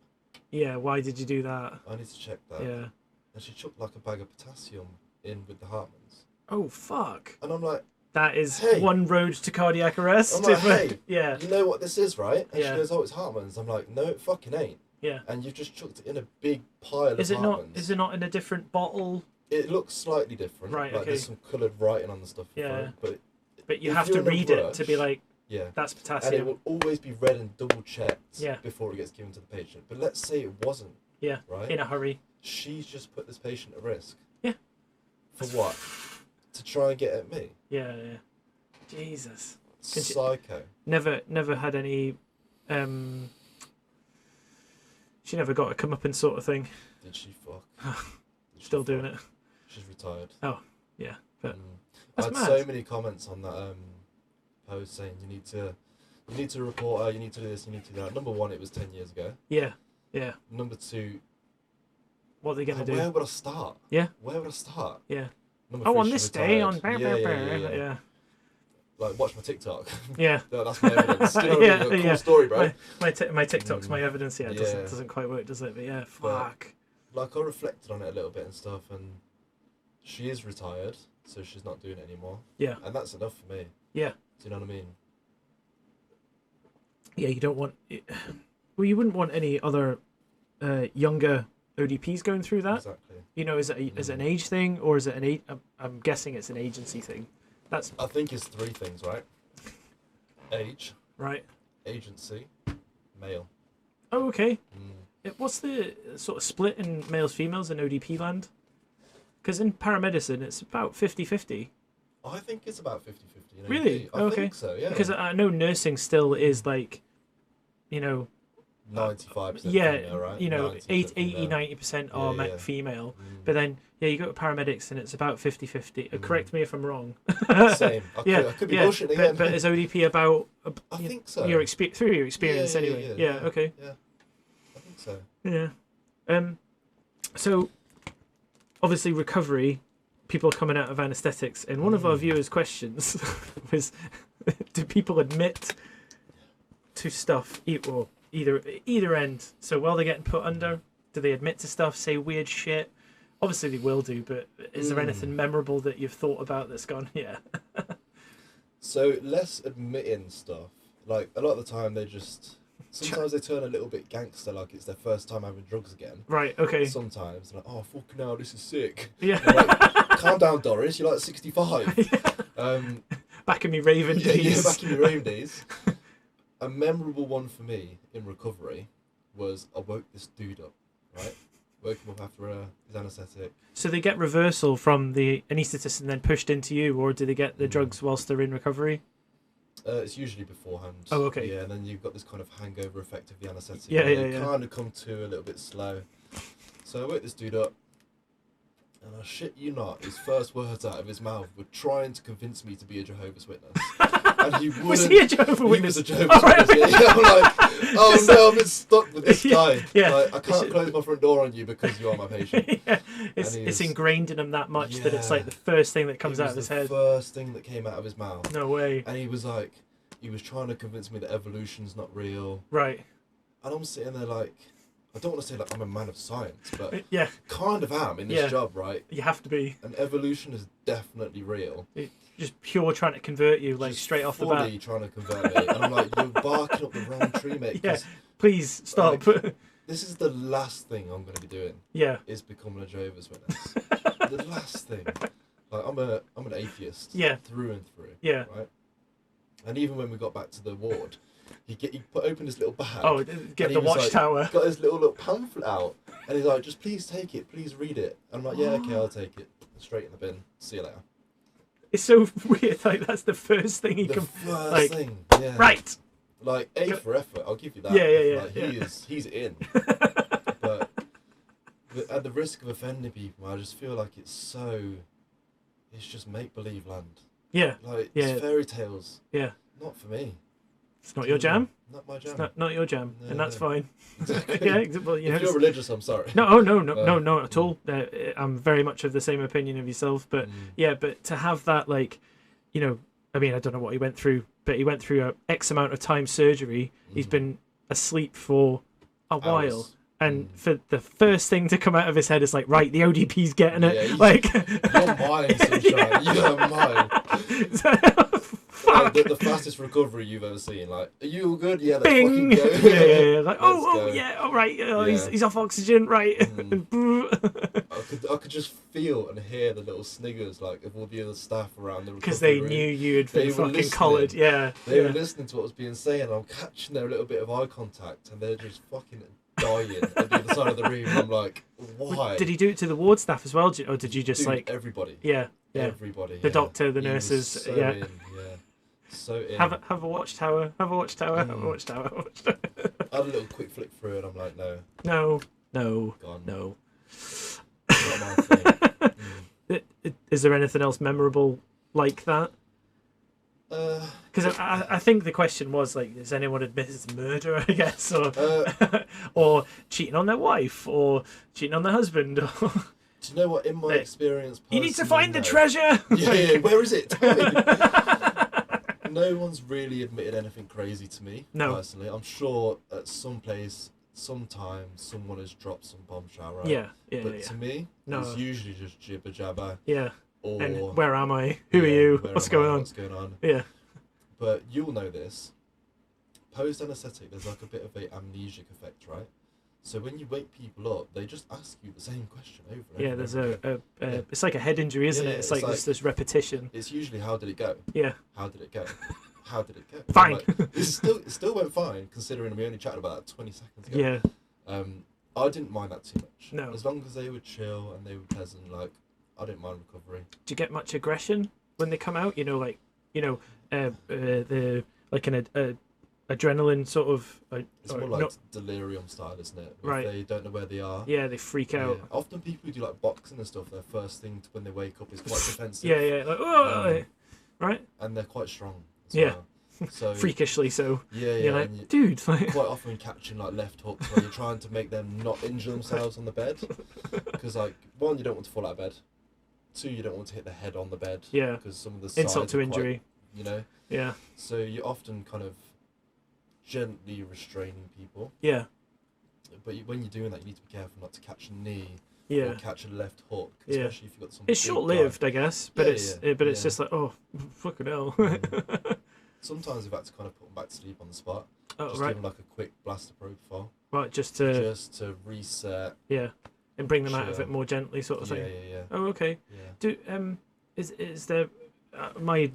Yeah, why did you do that? I need to check that. Yeah. And she chucked like a bag of potassium in with the Hartman's. Oh, fuck. And I'm like... That is one road to cardiac arrest. I'm like, hey, yeah. You know what this is, right? And yeah. she goes, oh, it's Hartman's. I'm like, no, it fucking ain't. Yeah. And you've just chucked it in a big pile of Hartman's. Is it not in a different bottle? It looks slightly different. Right, like, okay. There's some coloured writing on the stuff. Yeah. Front, but you have to read it to be like, that's potassium. And it will always be read and double checked yeah. before it gets given to the patient. But let's say it wasn't. Yeah. Right? In a hurry. She's just put this patient at risk. Yeah. For what? To try and get at me. Yeah, yeah. Jesus. Psycho. Never had any she never got a comeuppance sort of thing. Did she fuck? Still doing it. She's retired. Oh, yeah. But I had so many comments on that post saying you need to report her, you need to do this, you need to do that. Number one, it was 10 years ago. Yeah. Yeah. Number two, what are they gonna do? Where would I start? Yeah. Where would I start? Yeah. Number three, on this day on yeah. Like, watch my TikTok. Yeah. That's my evidence. You know what I mean? Cool story, bro. My TikTok's my evidence. Yeah, it doesn't quite work, does it? But yeah, fuck. But, like, I reflected on it a little bit and stuff, and she is retired, so she's not doing it anymore. Yeah. And that's enough for me. Yeah. Do you know what I mean? Yeah, you don't want... Well, you wouldn't want any other younger ODPs going through that. Exactly. You know, is it an age thing, or is it an... I'm guessing it's an agency thing. I think it's three things, right? Age. Right. Agency. Male. Oh, okay. What's the sort of split in males, females in ODP land? Because in paramedicine, it's about 50-50. I think it's about 50-50. Really? I think so, yeah. Because I know nursing still is like, 95%. Yeah, female, right? 80-90% are female. But then, you go to paramedics and it's about 50-50. Correct me if I'm wrong. Same. I could be bullshitting again. But is ODP about... I think so. Through your experience anyway. Yeah, okay. Yeah, I think so. Yeah. So, obviously recovery, people coming out of anaesthetics, and one of our viewers' questions was, do people admit to stuff either end? So while they're getting put under, do they admit to stuff, say weird shit? Obviously they will do, but is there anything memorable that you've thought about that's gone, yeah? So less admitting stuff. Like, a lot of the time they just... Sometimes they turn a little bit gangster, like it's their first time having drugs again. Right, okay. Sometimes, like, oh, fucking hell, this is sick. Yeah. Like, calm down, Doris, you're like 65. Back in me raving days. Yeah, back in me raving days. A memorable one for me in recovery was I woke this dude up, right? Woke him up after his anaesthetic. So they get reversal from the anaesthetist and then pushed into you, or do they get the drugs whilst they're in recovery? It's usually beforehand. Oh, okay. Yeah, and then you've got this kind of hangover effect of the anaesthetic. Yeah. Kind of come to a little bit slow. So I wake this dude up, and I shit you not, his first words out of his mouth were trying to convince me to be a Jehovah's Witness. And he wouldn't. Was he a Jehovah's Witness? He was a Jehovah's Witness. Yeah, I'm like, oh no, I've been stuck with this guy. Yeah. Like, I can't close my front door on you because you are my patient. Yeah. It's ingrained in him that much that it's like the first thing that comes out of his head. The first thing that came out of his mouth. No way. And he was trying to convince me that evolution's not real. Right. And I'm sitting there like, I don't want to say like I'm a man of science, but yeah, kind of am in this job, right? You have to be. And evolution is definitely real. Just pure trying to convert you, like just straight off the bat. Fully trying to convert me, and I'm like, you're barking up the wrong tree, mate. Yeah, please stop. Like, this is the last thing I'm going to be doing. Yeah, is becoming a Jehovah's Witness. The last thing. Like I'm an atheist. Yeah. Through and through. Yeah. Right. And even when we got back to the ward. He opened his little bag. Oh, get the watchtower. Like, got his little pamphlet out, and he's like, "Just please take it, please read it." And I'm like, "Yeah, okay, I'll take it. Straight in the bin. See you later." It's so weird. Like that's the first thing he can. First thing, yeah. Right. Like A for effort. I'll give you that. Yeah. Like, he's in. But at the risk of offending people, I just feel like it's just make believe land. Yeah. Like it's fairy tales. Yeah. Not for me. It's not your jam. Not my jam. It's not your jam, no, and that's fine. Exactly. Yeah, well, if you're religious, I'm sorry. No, not at all. I'm very much of the same opinion of yourself, but but to have that, like, I mean, I don't know what he went through, but he went through a X amount of time surgery. He's been asleep for a while. And for the first thing to come out of his head is like, right, the ODP's getting it. Like, you're mine, sunshine. You're mine. The fastest recovery you've ever seen. Like, are you all good? Yeah, let's fucking go. Yeah. Like, yeah, all right. He's off oxygen, right? I could just feel and hear the little sniggers, like, of all the other staff around the recovery because they knew you had been fucking collared. Yeah, they were listening to what was being said, and I'm catching their little bit of eye contact, and they're just fucking dying at the other side of the room. And I'm like, why? Did he do it to the ward staff as well, or did you just everybody? Yeah. Everybody. The doctor, the nurses. So in. So in. Have a watchtower. Have a watchtower. I had a little quick flick through, and I'm like, no. Gone. No. Not my thing. Is there anything else memorable like that? Because I think the question was like, has anyone admitted murder? I guess, or cheating on their wife, or cheating on their husband. Do you know what? In my experience, you need to find the treasure. Yeah. Where is it? Tell me. No one's really admitted anything crazy to me. No. Personally, I'm sure at some place, sometime, someone has dropped some bombshell. Right? Yeah. But to me, it's usually just jibber jabber. Yeah. Or, and where am I? Who are you? What's going on? What's going on? Yeah. But you'll know this. Post anaesthetic, there's like a bit of a amnesic effect, right? So when you wake people up, they just ask you the same question over and over. Yeah, there's it's like a head injury, isn't it? It's like this repetition. It's usually, how did it go? Yeah. How did it go? How did it go? Fine. Like, it still went fine, considering we only chatted about that 20 seconds ago. Yeah. I didn't mind that too much. No. As long as they were chill and they were pleasant, like, I didn't mind recovery. Do you get much aggression when they come out? The like an adrenaline sort of. It's more like delirium style, isn't it? Right. If they don't know where they are. Yeah, they freak out. Yeah. Often people who do like boxing and stuff, their first thing when they wake up is quite defensive. Yeah. Like, oh, right. And they're quite strong as well. So freakishly so. Yeah. You're like, dude. Like... Quite often catching like left hooks where you're trying to make them not injure themselves on the bed, because like, one, you don't want to fall out of bed. Two, you don't want to hit the head on the bed. Yeah. Because some of the sides insult to injury. Yeah. So you're often kind of gently restraining people. Yeah. But when you're doing that, you need to be careful not to catch a knee. Yeah. Or catch a left hook, especially if you've got some. It's short-lived, I guess, but it's just like, oh, fucking hell. Sometimes we've had to kind of put them back to sleep on the spot. Oh, just give them like a quick blaster propofol. Right, just to reset. Yeah, and bring them out of it more gently, sort of thing. Yeah. Oh, okay. Yeah. Is there my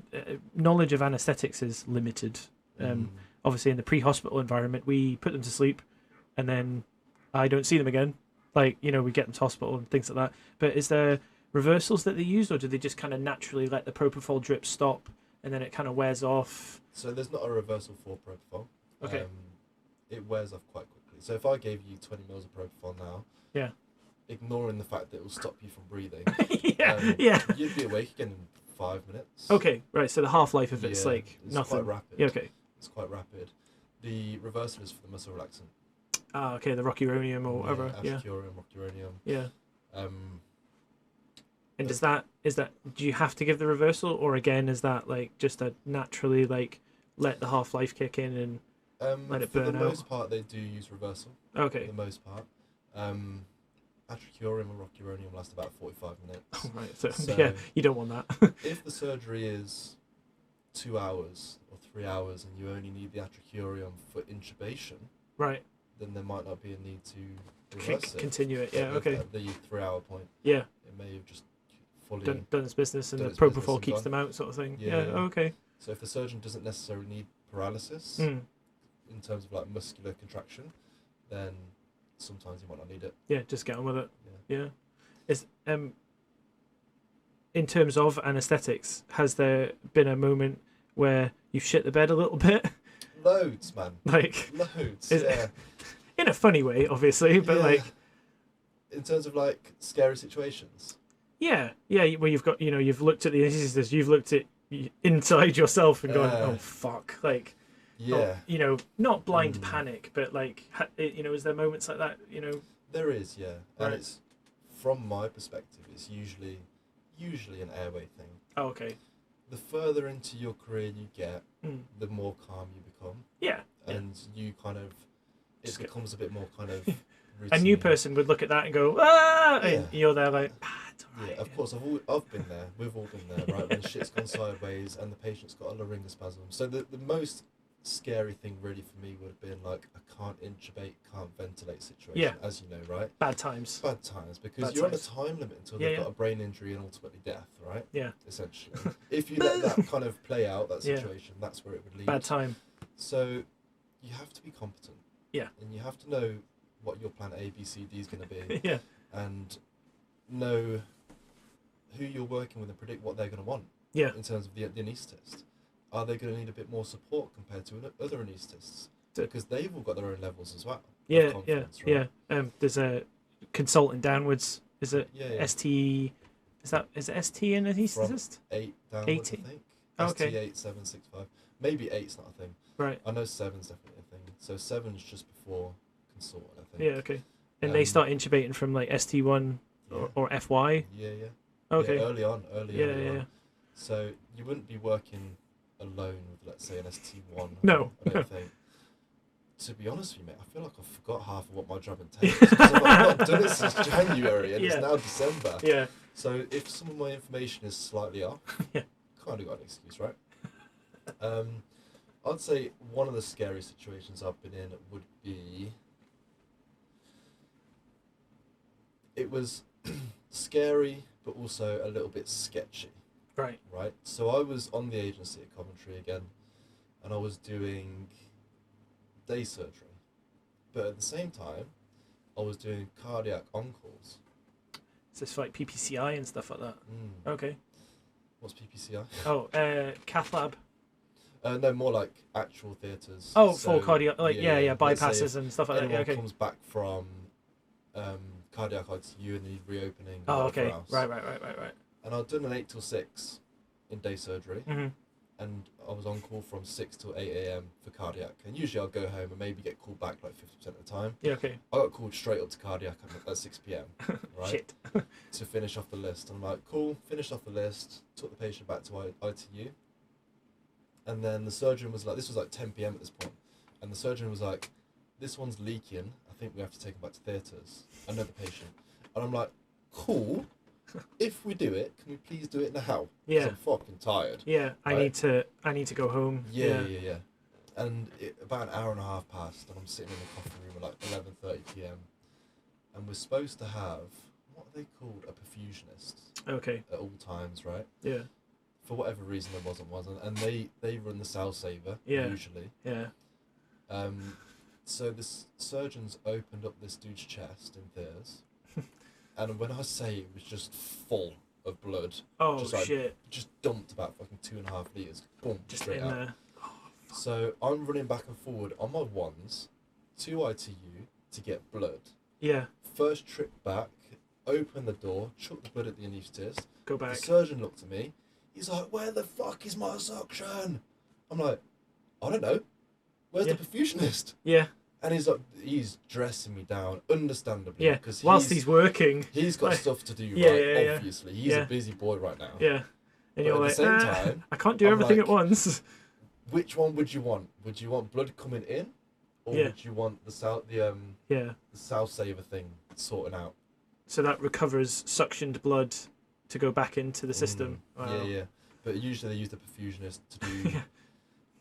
knowledge of anaesthetics is limited. Obviously, in the pre-hospital environment, we put them to sleep, and then I don't see them again. Like, we get them to hospital and things like that. But is there reversals that they use, or do they just kind of naturally let the propofol drip stop and then it kind of wears off. So there's not a reversal for propofol. Okay. It wears off quite quickly. So if I gave you 20 mils of propofol now, yeah, ignoring the fact that it will stop you from breathing, you'd be awake again in 5 minutes. Okay, right. So the half-life of it's like it's nothing. Quite rapid. Yeah, okay. It's quite rapid. The reversal is for the muscle relaxant. Ah, okay. The rocuronium or whatever. Ashcurium, rocuronium. Yeah. And is that do you have to give the reversal, or again is that like just a naturally like let the half-life kick in and let it burn out? For the most part, they do use reversal. Okay. For the most part. Atracurium or rocuronium last about 45 minutes. Oh, right. So yeah, you don't want that. If the surgery is 2 hours or 3 hours and you only need the atracurium for intubation, right, then there might not be a need to reverse it. Continue it. Yeah. Okay. At the 3 hour point. Yeah. It may have just fully done its business, and the propofol keeps them out, sort of thing. Yeah. Okay. So if the surgeon doesn't necessarily need paralysis in terms of like muscular contraction, then sometimes you might not need it. Yeah, just get on with it. Yeah. Is in terms of anaesthetics, has there been a moment where you've shit the bed a little bit? Loads, man. Like loads. In a funny way, obviously, but like in terms of like scary situations. Yeah, where you've got, you've looked at the anaesthetist, you've looked at inside yourself and gone, oh fuck, like, not blind panic, but like, is there moments like that, There is, yeah, and it's, from my perspective, it's usually an airway thing. Oh, okay. The further into your career you get, the more calm you become. Yeah. And you kind of, it becomes a bit more kind of routine. A new person would look at that and go, ah, and you're there like, it's all right. Yeah, of course, I've been there. We've all been there, right? When shit's gone sideways and the patient's got a laryngospasm. So the most scary thing really for me would have been like a can't intubate, can't ventilate situation, as you know, right? Bad times, because you're on a time limit until they've got a brain injury and ultimately death, right? Yeah. Essentially. If you let that kind of play out, that situation, that's where it would lead. Bad time. So you have to be competent. Yeah. And you have to know what your plan A, B, C, D is going to be. Yeah. And know who you're working with and predict what they're going to want. Yeah. In terms of the anaesthetist. Are they going to need a bit more support compared to other anaesthetists? Because they've all got their own levels as well. Yeah, right? There's a consultant downwards. Is it ST? Is it ST an anaesthetist? From 8 downwards, I think. Okay. ST 8, 7, 6, 5. Maybe 8's not a thing. Right. I know 7's definitely a thing. So 7's just before consultant, I think. Yeah, okay. And they start intubating from like ST1 or FY? Yeah. Okay. Yeah, early on. Yeah. So you wouldn't be working alone with, let's say, an ST1. No. I don't think. To be honest with you, mate, I feel like I forgot half of what my job entails. Because I've not done it since January and it's now December. Yeah. So if some of my information is slightly off, kind of got an excuse, right? I'd say one of the scary situations I've been in would be... It was scary, but also a little bit sketchy. Right. So I was on the agency at Coventry again, and I was doing day surgery. But at the same time, I was doing cardiac on-calls. Is this like PPCI and stuff like that? Okay. What's PPCI? Oh, cath lab. No, more like actual theatres. Oh, full cardiac, like bypasses and stuff like that. Yeah, okay. Comes back from cardiac ICU and need reopening. Oh, okay. Else. Right. And I'd done an 8 till 6 in day surgery, and I was on call from 6 till 8 a.m. for cardiac. And usually I'll go home and maybe get called back like 50% of the time. Yeah, okay. I got called straight up to cardiac at 6 p.m. Right? Shit. To finish off the list. And I'm like, cool, finished off the list, took the patient back to ITU. And then the surgeon was like, this was like 10 p.m. at this point, and the surgeon was like, this one's leaking, I think we have to take him back to theatres. Another patient. And I'm like, cool, if we do it, can we please do it now? Yeah. 'Cause I'm fucking tired. Yeah, right? I need to go home. Yeah. And about an hour and a half passed, and I'm sitting in the coffee room at like 11:30 p.m. And we're supposed to have, what are they called? A perfusionist. Okay. At all times, right? Yeah. For whatever reason there wasn't, and they run the cell saver usually. Yeah. So the surgeons opened up this dude's chest in theaters, and when I say it was just full of blood. Oh, just, like, shit. Just dumped about fucking 2.5 litres. Boom, Just straight in out. there. So I'm running back and forward on my ones to ITU to get blood. Yeah. First trip back, open the door, chuck the blood at the anaesthetist. Go back. The surgeon looked at me. He's like, "Where the fuck is my suction?" I'm like, "I don't know. Where's the perfusionist?" Yeah. And he's like, he's dressing me down, understandably. Yeah. Because whilst he's working. He's got stuff to do, yeah, right? yeah, Obviously. He's a busy boy right now. Yeah. And you're at like, the same time, I can't do everything at once. Which one would you want? Would you want blood coming in? Or would you want the South Saver thing sorting out? So that recovers suctioned blood to go back into the system. Wow. Yeah. But usually they use the perfusionist to do...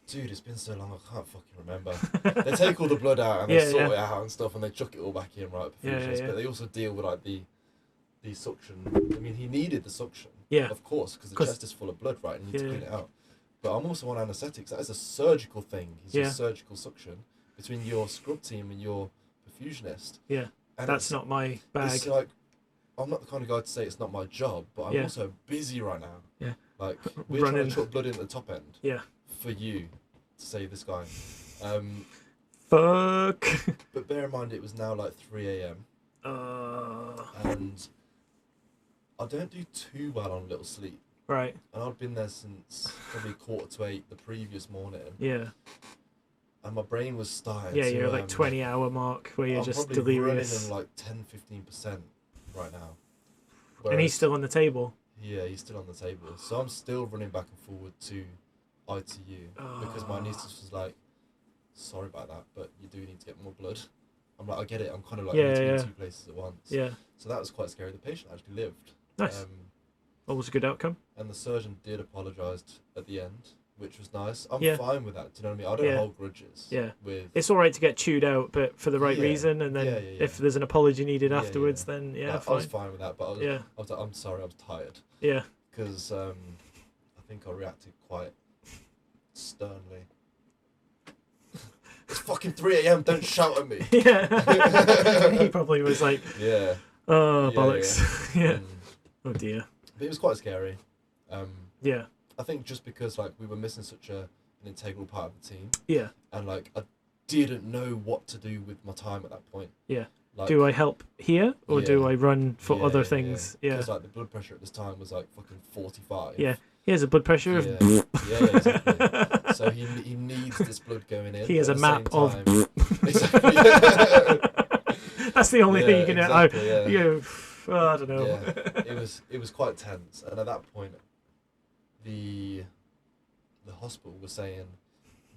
Dude, it's been so long, I can't fucking remember. They take all the blood out and they sort it out and stuff, and they chuck it all back in, right? Perfusionist. But they also deal with like the suction. I mean, he needed the suction, of course, because the chest is full of blood, right? And you need to clean it out. But I'm also on anaesthetics. That is a surgical thing. He's a surgical suction between your scrub team and your perfusionist. Yeah, and that's not my bag. It's like, I'm not the kind of guy to say it's not my job, but I'm also busy right now. Yeah. Like, we're trying to put blood in at the top end. Yeah. For you to save this guy. Fuck. But bear in mind, it was now like 3 a.m. And I don't do too well on little sleep. Right. And I'd been there since probably 7:45 the previous morning. Yeah. And my brain was starting. Yeah, you're like 20-hour mark where you're just delirious. I'm running like 10-15% right now. And he's still on the table. Yeah, he's still on the table. So I'm still running back and forward to ITU because my anaesthetist was like, "Sorry about that, but you do need to get more blood." I'm like, "I get it. I'm kind of like need to be in two places at once." Yeah. So that was quite scary. The patient actually lived. Nice. Always a good outcome. And the surgeon did apologise at the end, which was nice. I'm fine with that. Do you know what I mean? I don't hold grudges. Yeah. With it's all right to get chewed out, but for the right reason. And then if there's an apology needed afterwards, then fine. I was fine with that. But I was like, "I'm sorry, I was tired." Yeah. Because I think I reacted quite sternly. It's fucking 3 a.m. Don't shout at me. Yeah. He probably was like, oh, bollocks. Yeah. Oh dear. But it was quite scary. Yeah. I think just because like we were missing such an integral part of the team. Yeah. And like I didn't know what to do with my time at that point. Yeah. Like, do I help here or do I run for other things? Yeah. Because like the blood pressure at this time was like fucking 45. Yeah. He has a blood pressure of... exactly. So he needs this blood going in. He has a map of... Exactly. That's the only thing you can exactly, do. I don't know. Yeah. It was quite tense. And at that point, the hospital was saying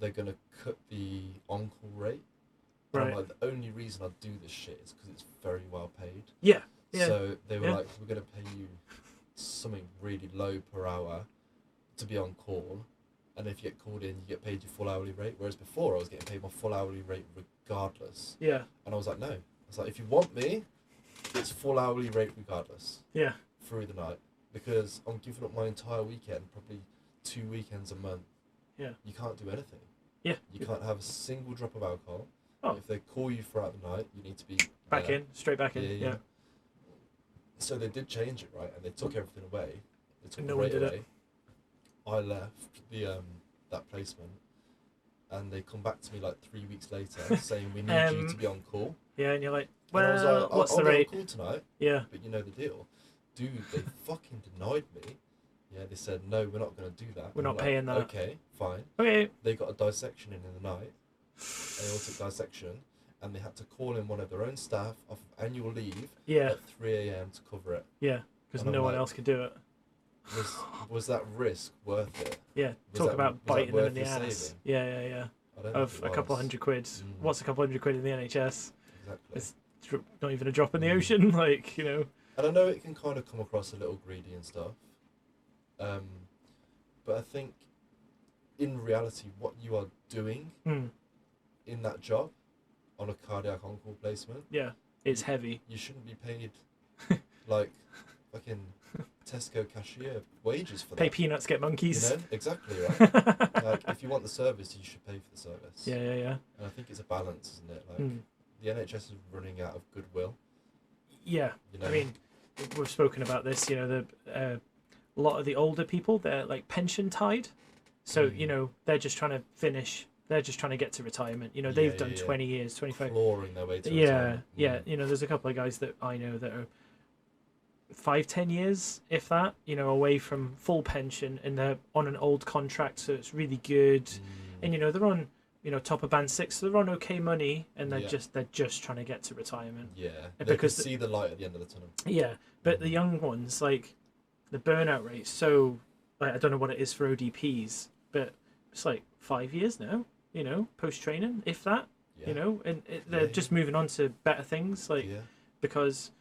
they're going to cut the on-call rate. And I'm like, the only reason I do this shit is because it's very well paid. Yeah. So they were like, we're going to pay you something really low per hour to be on call, and if you get called in, you get paid your full hourly rate. Whereas before, I was getting paid my full hourly rate regardless. Yeah. And I was like, no. I was like, if you want me, it's full hourly rate regardless. Yeah. Through the night, because I'm giving up my entire weekend, probably 2 weekends a month. Yeah. You can't do anything. Yeah. You can't have a single drop of alcohol. Oh. If they call you throughout the night, you need to be straight back in. Yeah. So they did change it, right, and they took everything away. They took and the no one rate did away. it. I left the that placement, and they come back to me like 3 weeks later saying we need you to be on call. Yeah, and you're like, well, and I was like, what's I'll the be rate? On call tonight. Yeah. But you know the deal, dude. They fucking denied me. Yeah, they said no, we're not going to do that. We're not paying that. Okay, fine. Okay. They got a dissection in the night. They all took dissection. And they had to call in one of their own staff off of annual leave at 3 a.m. to cover it. Yeah, because no one else could do it. Was that risk worth it? Yeah, talk about biting them in the ass. Saving? Yeah. Of a couple £100. What's a couple £100 in the NHS? Exactly. It's not even a drop in the ocean, like, you know. And I know it can kind of come across a little greedy and stuff. But I think in reality, what you are doing in that job, on a cardiac on-call placement, it's heavy. You shouldn't be paid like fucking Tesco cashier wages for that. Pay peanuts, get monkeys. You know, exactly right. Like if you want the service, you should pay for the service. Yeah. And I think it's a balance, isn't it? Like the NHS is running out of goodwill. Yeah, you know? I mean, we've spoken about this. You know, a lot of the older people, they're like pension tied, so you know they're just trying to finish. They're just trying to get to retirement. You know, they've done 20 years, 25. Clawing their way to retirement. Yeah. You know, there's a couple of guys that I know that are 5-10 years, if that. You know, away from full pension, and they're on an old contract, so it's really good. And you know, they're on top of band 6, so they're on okay money, and they're just trying to get to retirement. Yeah, because they can see the light at the end of the tunnel. Yeah, but the young ones, like the burnout rate, so like, I don't know what it is for ODPs, but it's like 5 years now. You know, post training, if that. You know, and they're just moving on to better things, like because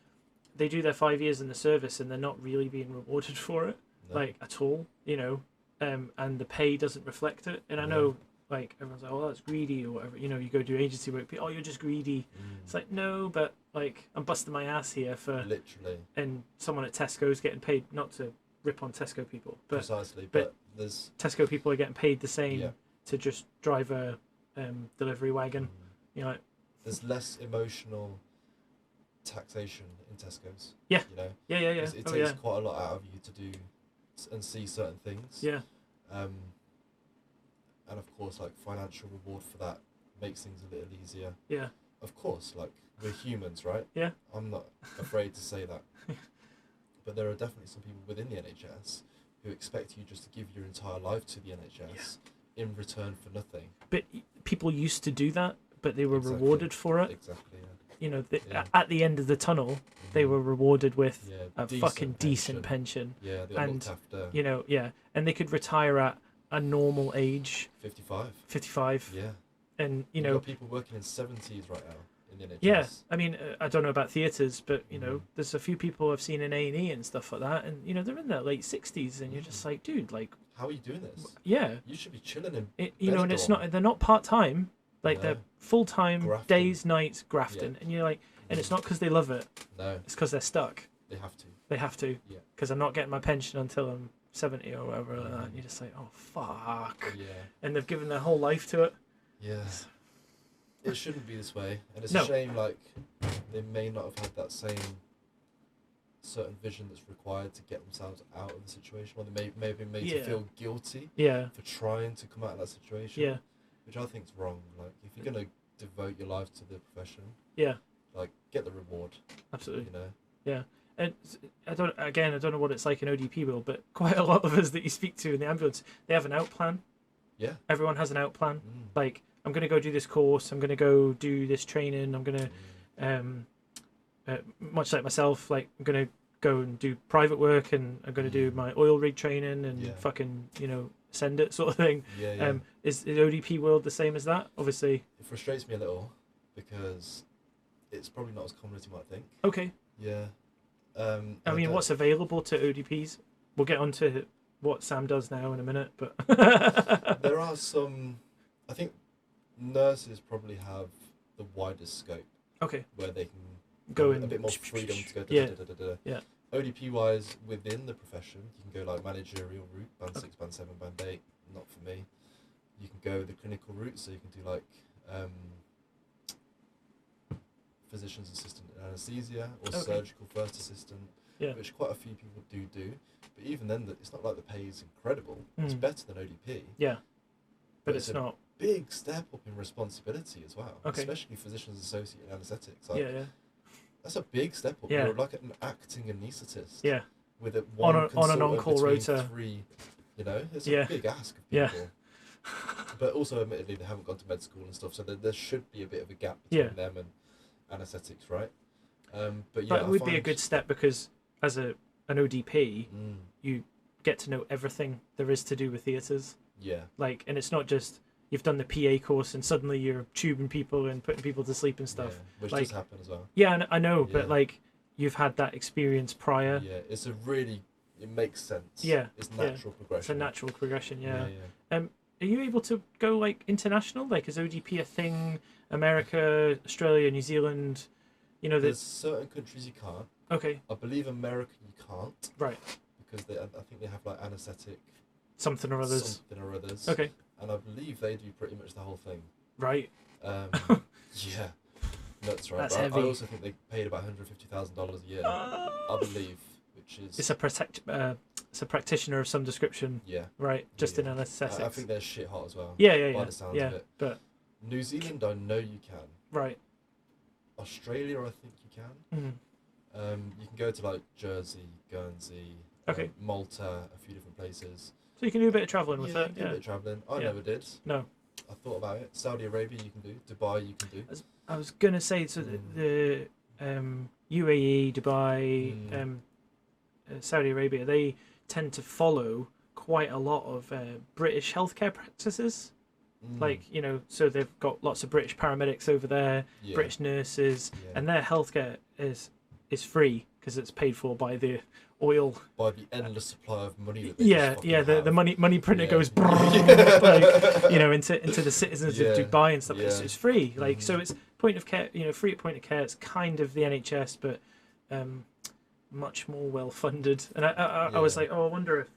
they do their 5 years in the service and they're not really being rewarded for it, like at all. You know, and the pay doesn't reflect it. And I know, like everyone's like, "Oh, that's greedy" or whatever. You know, you go do agency work, "Oh, you're just greedy." It's like, no, but like I'm busting my ass here for literally, and someone at Tesco's getting paid, not to rip on Tesco people, but precisely, but there's Tesco people are getting paid the same to just drive a delivery wagon. You know, there's less emotional taxation in Tesco's. Yeah. You know. Yeah. It takes quite a lot out of you to do and see certain things. Yeah. And of course, like financial reward for that makes things a little easier. Yeah. Of course, like we're humans, right? Yeah. I'm not afraid to say that. But there are definitely some people within the NHS who expect you just to give your entire life to the NHS in return for nothing. But people used to do that, but they were rewarded for it. Exactly, yeah. You know, at the end of the tunnel, they were rewarded with a fucking decent pension. Yeah, they got looked after. You know, and they could retire at a normal age. 55. Yeah. And, you You've know... got people working in 70s right now in the NHS. Yeah, I mean, I don't know about theatres, but, you know, there's a few people I've seen in A&E and stuff like that, and, you know, they're in their late 60s, and you're just like, dude, like... How are you doing this? Yeah. You should be chilling in you know, and they're not part-time, like, they're full-time, grafting. Days, nights, grafting, and you're like... And it's not because they love it. No. It's because they're stuck. They have to. They have to. Yeah. Because I'm not getting my pension until I'm 70 or whatever like that, and you're just like, oh, fuck. Yeah. And they've given their whole life to it. Yeah. It shouldn't be this way, and it's a shame, like, they may not have had that same certain vision that's required to get themselves out of the situation, or they may have been made to feel guilty for trying to come out of that situation, which I think is wrong. Like, if you're going to devote your life to the profession, like, get the reward. Absolutely. You know? Yeah. And I don't know what it's like in ODP world, but quite a lot of us that you speak to in the ambulance, they have an out plan. Yeah. Everyone has an out plan. Like, I'm going to go do this course, I'm going to go do this training, I'm going to, much like myself, like, I'm going to go and do private work, and I'm going to do my oil rig training and fucking, you know, send it sort of thing. Yeah. Is the ODP world the same as that? Obviously. It frustrates me a little because it's probably not as common as you might think. Okay. Yeah. I mean, what's available to ODPs? We'll get on to what Sam does now in a minute, but... There are some... I think nurses probably have the widest scope. Okay. Where they can go in a bit more freedom to go Yeah. ODP wise, within the profession, you can go like managerial route, band 6, band 7, band 8. Not for me. You can go the clinical route, so you can do like physician's assistant in anaesthesia or surgical first assistant, which quite a few people do. But even then, it's not like the pay is incredible. It's better than ODP. Yeah. But it's not. Big step up in responsibility as well, okay. Especially physician's associate in anaesthetics. Like, that's a big step up. Yeah. You're like an acting anaesthetist. Yeah. With a on an on-call rota. 3, you know, it's a big ask of people. Yeah. But also, admittedly, they haven't gone to med school and stuff, so there should be a bit of a gap between them and anaesthetics, right? But it would be a good step because as an ODP, you get to know everything there is to do with theatres. Yeah. Like, and it's not just you've done the PA course and suddenly you're tubing people and putting people to sleep and stuff. Yeah, which like, does happen as well. Yeah, I know, but like you've had that experience prior. Yeah, it makes sense. Yeah. It's natural progression. It's a natural progression, yeah. Are you able to go like international? Like, is ODP a thing? America, Australia, New Zealand? You know, there's certain countries you can't. Okay. I believe America you can't. Right. Because I think they have like anaesthetic. Something or others. Okay. And I believe they do pretty much the whole thing. Right. Yeah. nuts, right? That's but heavy. I also think they paid about $150,000 a year, I believe, which is... It's a practitioner of some description. Yeah. Right, just in anaesthetics. I think they're shit hot as well. Yeah. By the sounds of it. But New Zealand, I know you can. Right. Australia, I think you can. You can go to like Jersey, Guernsey, Malta, a few different places. So you can do a bit of travelling with it. Yeah, a bit of travelling. I never did. No. I thought about it. Saudi Arabia, you can do. Dubai, you can do. I was gonna say, so the UAE, Dubai, Saudi Arabia, they tend to follow quite a lot of British healthcare practices. Like, so they've got lots of British paramedics over there, British nurses, and their healthcare is free because it's paid for by the oil. By the endless supply of money that they the money printer goes like, into the citizens of Dubai and stuff. It's free. Like, so it's point of care, free at point of care. It's kind of the NHS, but much more well funded. And I was like, I wonder if,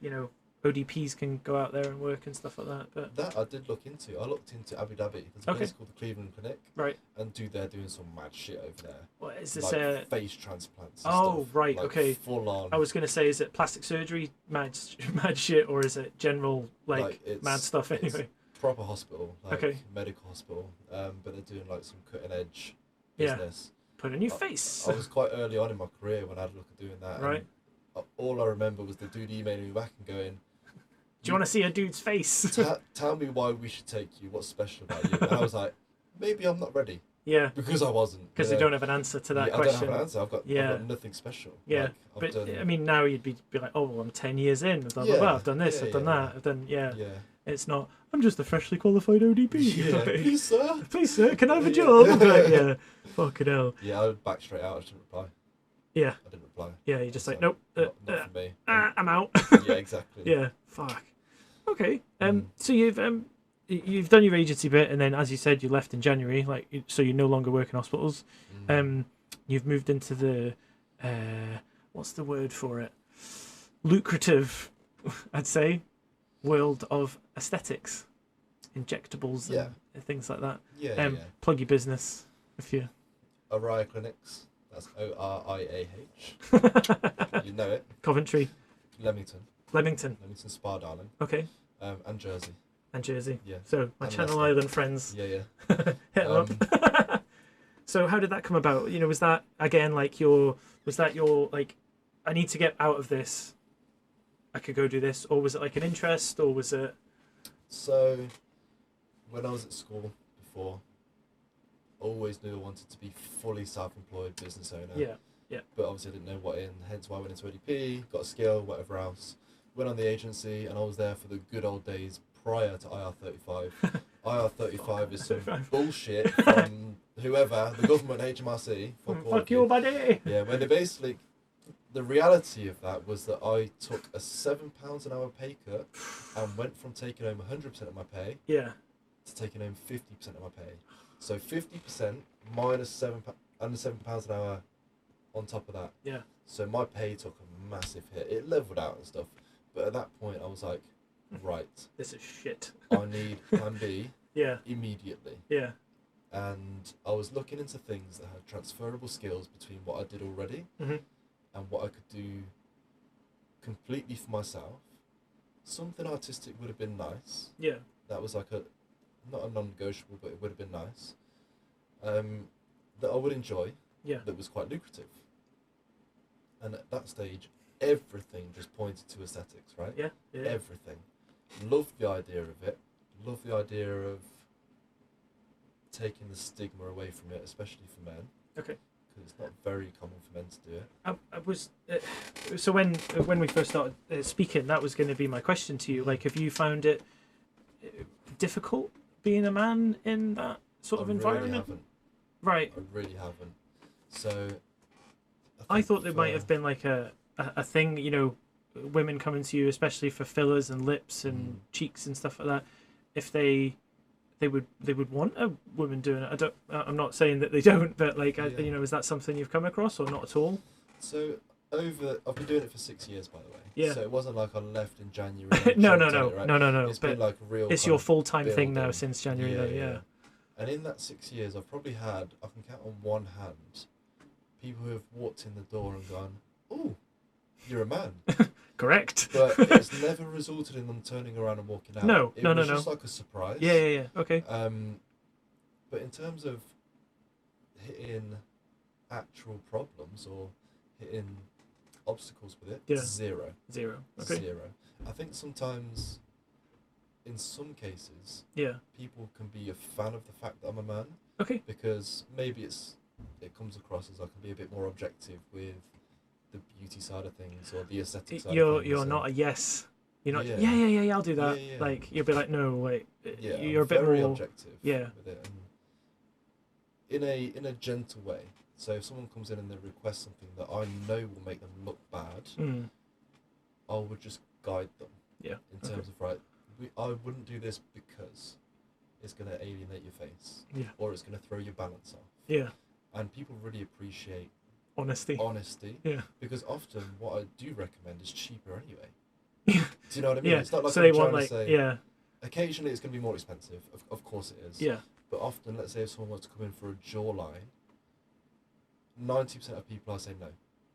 ODPs can go out there and work and stuff like that. But that I did look into. I looked into Abu Dhabi. There's a place called the Cleveland Clinic. Right. And they're doing some mad shit over there. What is this? Like face transplants. And stuff. Right. Like okay. Full on. I was going to say, is it plastic surgery, mad shit, or is it general mad stuff anyway? Proper hospital, medical hospital. But they're doing like some cutting edge business. Put in your face. I was quite early on in my career when I had a look at doing that. Right. All I remember was the dude emailing me back and going, do you want to see a dude's face? Tell me why we should take you. What's special about you? And I was like, maybe I'm not ready. Yeah. Because I wasn't. Because you don't have an answer to that question. I don't have an answer. I've got nothing special. Yeah. But I mean, now you'd be like, oh, well, I'm 10 years in. Blah, blah, blah. I've done this. I've done that. I've done, Yeah. It's not, I'm just a freshly qualified ODP. Yeah. Please, sir. Please, sir. Can I have a job? Yeah. Fucking hell. Yeah, I would back straight out. I just didn't reply. Yeah. I didn't reply. Yeah, you're just like, nope. Not for me. I'm out. Yeah, exactly. Yeah. Fuck. Okay. So you've done your agency bit, and then, as you said, you left in January. So you no longer work in hospitals. You've moved into the what's the word for it? Lucrative, I'd say, world of aesthetics, injectables, and things like that. Plug your business if you. Oriah Clinics. That's ORIAH. You know it. Coventry. Leamington Spa, darling. Okay. And Jersey. Yeah. So my Channel Island friends. Yeah. Hit them up. So how did that come about? Was that again was that your I need to get out of this, I could go do this, or was it like an interest, or was it? So when I was at school before, I always knew I wanted to be fully self-employed business owner. Yeah. But obviously I didn't know what in, hence why I went into ODP, got a skill, whatever else. Went on the agency, and I was there for the good old days prior to IR35. IR35 is some bullshit from whoever, the government, HMRC. Fuck you, buddy! Yeah, where they basically... The reality of that was that I took a £7 an hour pay cut and went from taking home 100% of my pay to taking home 50% of my pay. So 50% minus under £7 an hour on top of that. Yeah. So my pay took a massive hit. It leveled out and stuff. But at that point I was like, right. This is shit. I need plan B immediately. Yeah. And I was looking into things that had transferable skills between what I did already and what I could do completely for myself. Something artistic would have been nice. Yeah. That was like not a non-negotiable, but it would have been nice. That I would enjoy. Yeah. That was quite lucrative. And at that stage, everything just pointed to aesthetics, right? Yeah. Everything. Loved the idea of it. Loved the idea of taking the stigma away from it, especially for men. Okay. Because it's not very common for men to do it. I was so when we first started speaking, that was going to be my question to you. Like, have you found it difficult being a man in that sort of environment? Really haven't. Right. I really haven't. So I thought there might have been like a thing, women coming to you, especially for fillers and lips and cheeks and stuff like that. If they would want a woman doing it. I'm not saying that they don't, but is that something you've come across or not at all? So I've been doing it for 6 years, by the way. Yeah. So it wasn't like I left in January. No. Right? No. It's been like a real. It's your full-time thing now since January, though. Yeah. And in that 6 years, I've probably had, I can count on one hand, people who have walked in the door and gone, "Oh, you're a man." Correct. But it's never resulted in them turning around and walking out. No. It was just like a surprise. Yeah. Okay. But in terms of hitting actual problems or hitting obstacles with it, zero. Okay. Zero. I think sometimes, in some cases, people can be a fan of the fact that I'm a man. Okay. Because maybe it comes across as I can be a bit more objective with the beauty side of things or the aesthetic side of things. You're not a yes. You're not. Yeah. I'll do that. Yeah. Like you'll be like, no, wait. You're a bit very more objective. Yeah. With it, and in a gentle way. So if someone comes in and they request something that I know will make them look bad, I would just guide them. Yeah. In terms of I wouldn't do this because it's going to alienate your face. Yeah. Or it's going to throw your balance off. Yeah. And people really appreciate honesty. Yeah. Because often what I do recommend is cheaper anyway. Do you know what I mean? Yeah. It's not like so I'm they want trying to say, occasionally it's going to be more expensive. Of course it is. Yeah. But often, let's say if someone wants to come in for a jawline, 90% of people I say no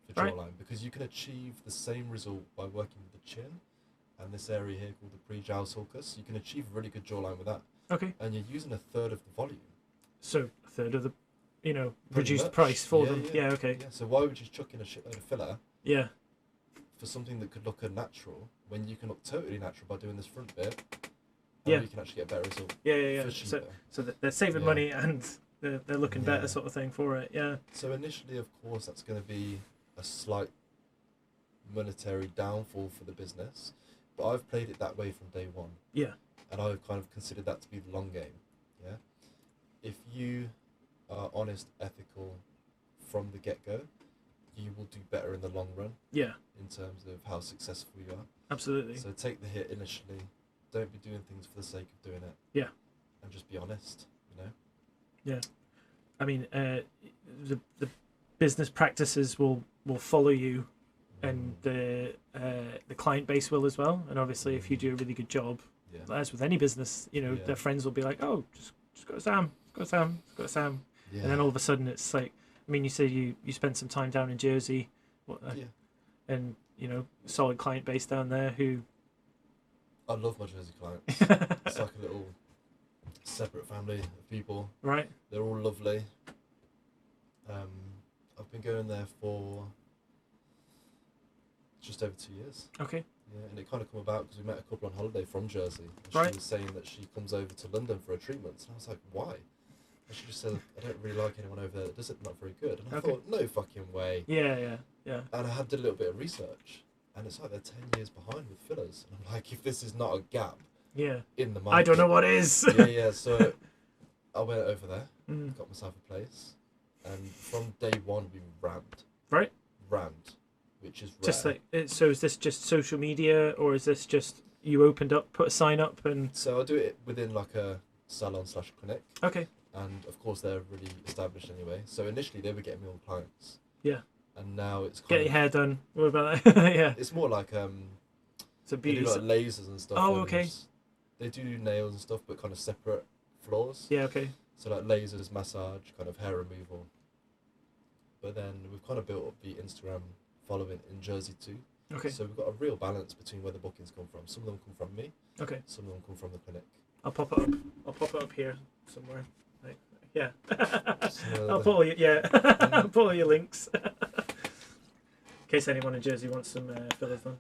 for jawline because you can achieve the same result by working with the chin and this area here called the pre-jowl sulcus. You can achieve a really good jawline with that. Okay. And you're using a third of the volume. So a third of the, reduced price for them. Yeah. Okay. Yeah. So why would you chuck in a shitload of filler? Yeah. For something that could look unnatural when you can look totally natural by doing this front bit. And you can actually get a better result. Yeah. So they're saving money and they're looking better, sort of thing for it. Yeah. So initially, of course, that's going to be a slight monetary downfall for the business, but I've played it that way from day one. Yeah. And I've kind of considered that to be the long game. Yeah. If you are honest, ethical from the get-go, you will do better in the long run. Yeah. In terms of how successful you are. Absolutely. So take the hit initially. Don't be doing things for the sake of doing it. Yeah. And just be honest, Yeah. I mean, the business practices will follow you, and the client base will as well. And obviously, if you do a really good job, as with any business, their friends will be like, "Oh, just go to Sam, go to Sam." Yeah. And then all of a sudden, it's like, I mean, you say you spent some time down in Jersey, and solid client base down there who. I love my Jersey clients. It's like a little separate family of people. Right. They're all lovely. I've been going there for just over 2 years. Okay. Yeah, and it kind of come about because we met a couple on holiday from Jersey. And she was saying that she comes over to London for a treatment. And I was like, why? And she just said, I don't really like anyone over there that does it not very good. And I thought, no fucking way. Yeah. And I did a little bit of research. And it's like they're 10 years behind with fillers. And I'm like, if this is not a gap in the market. I don't know what is. Yeah. So I went over there, got myself a place. And from day one, we rammed. Right. Rammed, which is rare. Just like, so is this just social media or is this just you opened up, put a sign up and... So I do it within like a salon/clinic. Okay. And of course they're really established anyway. So initially they were getting me all clients. Yeah. And now it's kind get your hair done. What about that? Yeah. It's more like so beauty. They do like lasers and stuff. Oh, okay. They do nails and stuff, but kind of separate floors. Yeah. Okay. So like lasers, massage, kind of hair removal. But then we've kind of built up the Instagram following in Jersey too. Okay. So we've got a real balance between where the bookings come from. Some of them come from me. Okay. Some of them come from the clinic. I'll pop it up. I'll pop it up here somewhere. Right. Yeah. I'll put all I'll put all your links. In case anyone in Jersey wants some fillers done.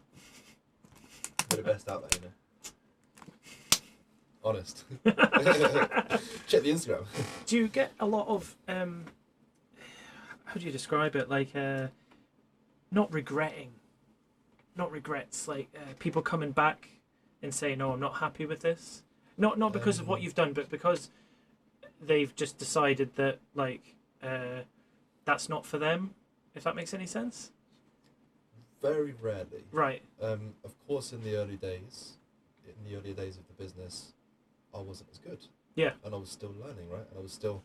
Put the best out there, Honest. Check the Instagram. Do you get a lot of how do you describe it? Like not regrets, like people coming back and saying, "No, I'm not happy with this." Not because of what you've done, but because they've just decided that like that's not for them. If that makes any sense. Very rarely. Right. Of course, in the early days of the business, I wasn't as good. Yeah. And I was still learning, right? And I was still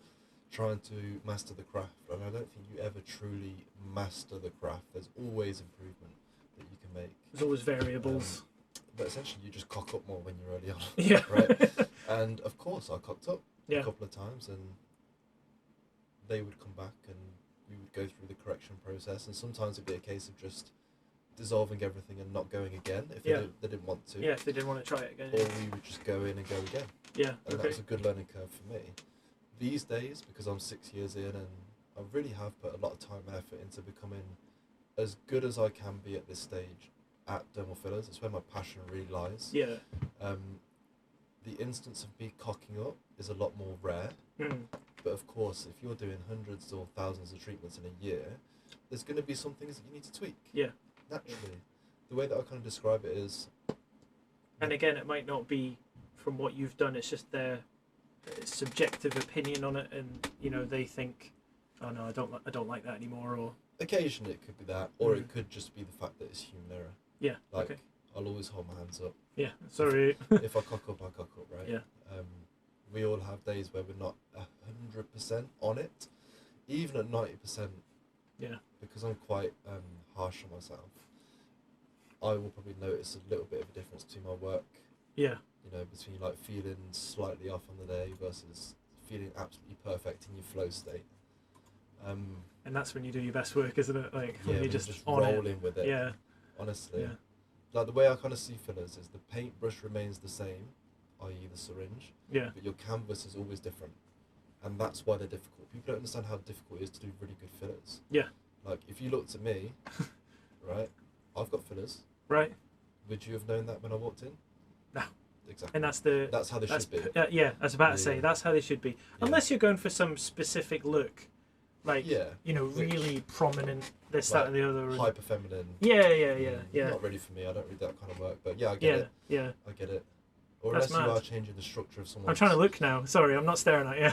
trying to master the craft. And I don't think you ever truly master the craft. There's always improvement that you can make. There's always variables. But essentially, you just cock up more when you're early on. Yeah. Right. And of course, I cocked up. a couple of times, and they would come back and we would go through the correction process, and sometimes it'd be a case of just dissolving everything and not going again if they didn't want to. Yeah, if they didn't want to try it again. Or we would just go in and go again. Yeah, and that was a good learning curve for me. These days, because I'm 6 years in, and I really have put a lot of time and effort into becoming as good as I can be at this stage at dermal fillers. It's where my passion really lies. Yeah. The instance of me cocking up is a lot more rare. But of course, if you're doing hundreds or thousands of treatments in a year, there's going to be some things that you need to tweak. Yeah. Naturally. The way that I kind of describe it is... And again, it might not be from what you've done, it's just their subjective opinion on it, and, you know, they think, oh no, I don't like that anymore, or... Occasionally it could be that, or it could just be the fact that it's human error. Yeah, like, I'll always hold my hands up. Yeah, sorry. If I cock up, I cock up, right? Yeah. We all have days where we're not 100% on it, even at 90%. Yeah. Because I'm quite harsh on myself, I will probably notice a little bit of a difference between my work. Yeah. You know, between like feeling slightly off on the day versus feeling absolutely perfect in your flow state. And that's when you do your best work, isn't it? Like yeah, when you're just on rolling with it. Yeah. Honestly. Yeah. Like the way I kind of see fillers is the paintbrush remains the same, i.e. the syringe. Yeah. But your canvas is always different. And that's why they're difficult. People don't understand how difficult it is to do really good fillers. Yeah. Like if you looked at me, right, I've got fillers. Right. Would you have known that when I walked in? No. Exactly. And that's how they should be. Yeah, I was about to say, that's how they should be. Unless you're going for some specific look. Like, you know, really prominent, this, like, that, and the other. Hyper feminine. Yeah. Not really for me. I don't read that kind of work. But yeah, I get it. Yeah. I get it. Or That's unless mad. you are changing the structure of someone. I'm trying to look now. Sorry, I'm not staring at you.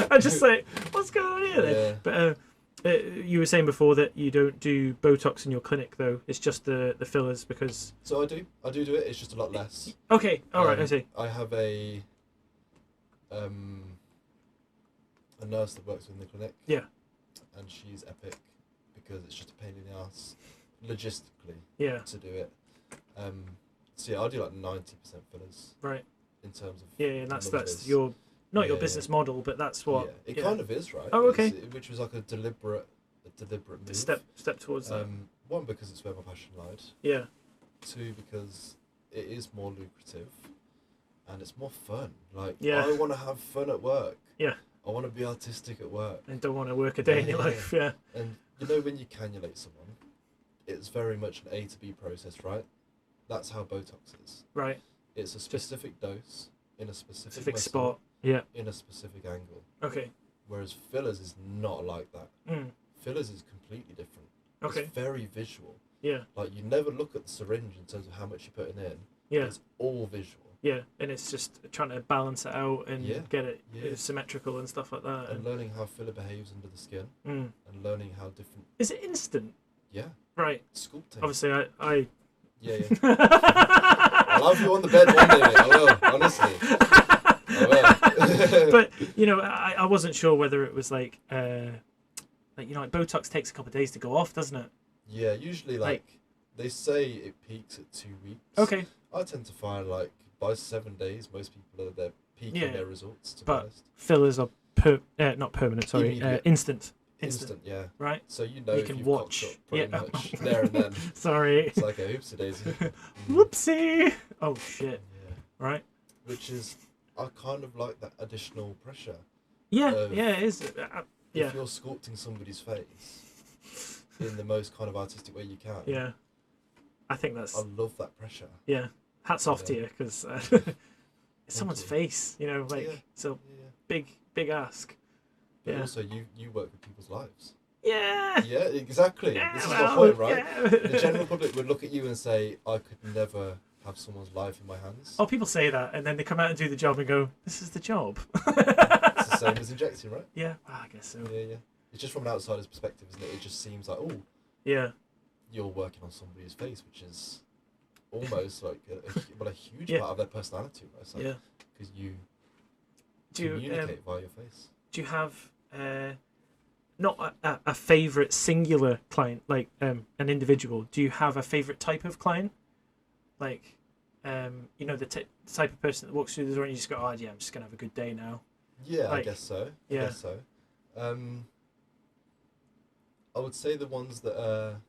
I'm just like, what's going on here then? But you were saying before that you don't do Botox in your clinic, though. It's just the fillers because... So I do do it. It's just a lot less. Okay, all right, I see. I have a nurse that works in the clinic. Yeah. And she's epic because it's just a pain in the ass logistically to do it. So yeah, I do like 90% fillers. Right. In terms of and that's your your business model, but that's what it kind of is, right? Oh, okay. Which was like a deliberate move. Step towards that. One, because it's where my passion lied. Yeah. Two, because it is more lucrative and it's more fun. Like I want to have fun at work. Yeah. I want to be artistic at work. And don't want to work a day in your life. Yeah. And you know when you cannulate someone, it's very much an A to B process, right? That's how Botox is. Right. It's a specific dose in a specific spot. Yeah. In a specific angle. Okay. Whereas fillers is not like that. Fillers is completely different. Okay. It's very visual. Yeah. Like you never look at the syringe in terms of how much you're putting in. Yeah. It's all visual. Yeah, and it's just trying to balance it out and get it symmetrical and stuff like that. And learning how filler behaves under the skin. And learning how different... Is it instant? Yeah. Right. Sculpting. Obviously, I... Yeah. I'll have you on the bed one day, mate. I will, honestly. I will. But, you know, I wasn't sure whether it was like Botox takes a couple of days to go off, doesn't it? Yeah, usually like they say it peaks at 2 weeks. Okay. I tend to find like by 7 days, most people are there peaking their results. To be honest. Fillers are not permanent. Sorry, instant. Instant, yeah. Right. So you know you if can you've watch up pretty much there and then. Sorry. It's like a oopsie daisy. Whoopsie. Oh shit. Yeah. Right. Which is, I kind of like that additional pressure. Yeah. It is. If you're sculpting somebody's face in the most kind of artistic way you can. Yeah. I think that's... I love that pressure. Yeah. Hats off to you, because it's someone's face, you know, like, so big ask. But also, you work with people's lives. Yeah. Yeah, exactly. Yeah, this is the point, right? Yeah. The general public would look at you and say, I could never have someone's life in my hands. Oh, people say that, and then they come out and do the job and go, this is the job. It's the same as injecting, right? Yeah, I guess so. Yeah. It's just from an outsider's perspective, isn't it? It just seems like, yeah, you're working on somebody's face, which is almost like a huge part of their personality, right? Like, because you communicate via your face. Do you have not a favourite singular client, like an individual? Do you have a favourite type of client? Like, the type of person that walks through the door and you just go, oh yeah, I'm just gonna have a good day now. Yeah, like, I guess so. Yeah. I guess so. I would say the ones that are...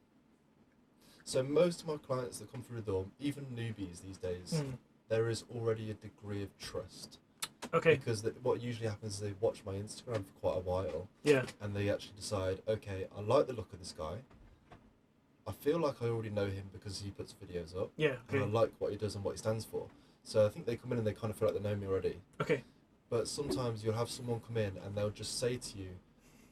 So most of my clients that come through the door, even newbies these days, there is already a degree of trust. Okay. Because what usually happens is they watch my Instagram for quite a while. Yeah. And they actually decide, okay, I like the look of this guy. I feel like I already know him because he puts videos up. Yeah. Okay. And I like what he does and what he stands for. So I think they come in and they kind of feel like they know me already. Okay. But sometimes you'll have someone come in and they'll just say to you,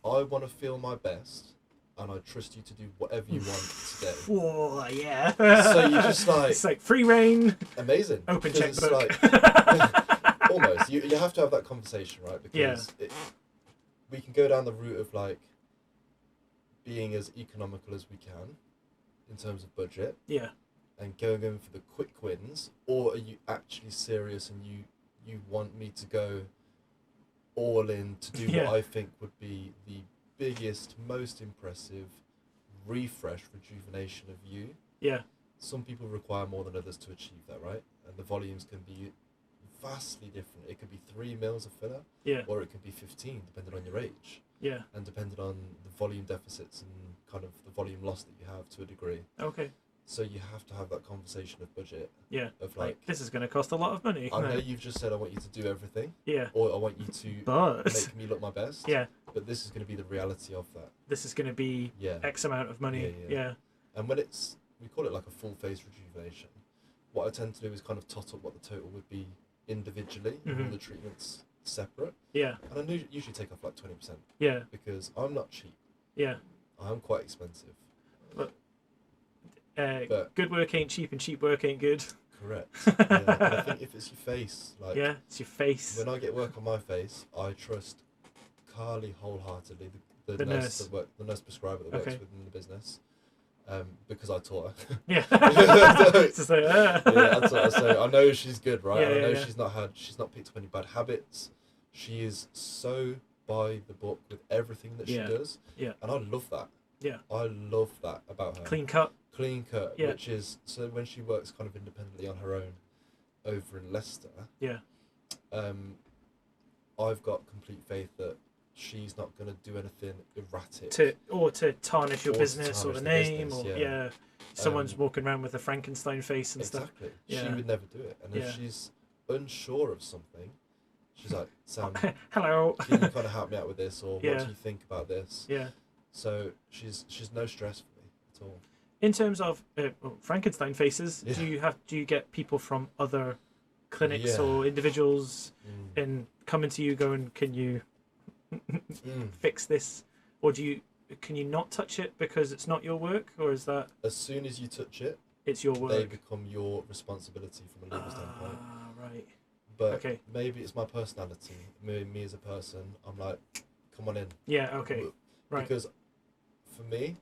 I want to feel my best and I trust you to do whatever you want today. Whoa, yeah. So you just like... It's like free reign. Amazing. Open checkbook. Like, almost. You have to have that conversation, right? Because we can go down the route of like being as economical as we can in terms of budget. Yeah. And going in for the quick wins. Or are you actually serious and you want me to go all in to do what I think would be the biggest, most impressive refresh, rejuvenation of you? Yeah. Some people require more than others to achieve that, right? And the volumes can be vastly different. It could be 3 mils of filler, or it could be 15, depending on your age. Yeah. And depending on the volume deficits and kind of the volume loss that you have to a degree. Okay. So you have to have that conversation of budget. Yeah. Of like, this is going to cost a lot of money. I know you've just said I want you to do everything. Yeah. Or I want you to make me look my best. Yeah. But this is going to be the reality of that. This is going to be X amount of money. Yeah. And when we call it like a full face rejuvenation, what I tend to do is kind of tot up what the total would be individually, and all the treatments separate. Yeah. And I usually take off like 20%. Yeah. Because I'm not cheap. Yeah. I'm quite expensive. But good work ain't cheap and cheap work ain't good. Correct. And I think if it's your face, like it's your face. When I get work on my face, I trust Carly wholeheartedly, the nurse prescriber that works within the business, because I taught her. Yeah. I taught her, so I know she's good, right? I know she's not picked up any bad habits. She is so by the book with everything that she does. Yeah. And I love that. Yeah. I love that about her. Clean cut, which is, so when she works kind of independently on her own over in Leicester, I've got complete faith that she's not going to do anything erratic to tarnish your business or the name business, someone's walking around with a Frankenstein face and stuff. She would never do it. And if she's unsure of something, she's like, Sam, hello, can you kind of help me out with this, or what do you think about this? Yeah. So she's no stress for me at all. In terms of Frankenstein faces, do you get people from other clinics or individuals and coming to you going, can you fix this, or can you not touch it because it's not your work, or is that as soon as you touch it, it's your work? They become your responsibility from a legal standpoint. Right. But maybe it's my personality, me as a person. I'm like, come on in. Yeah. Okay. Right. Because for me,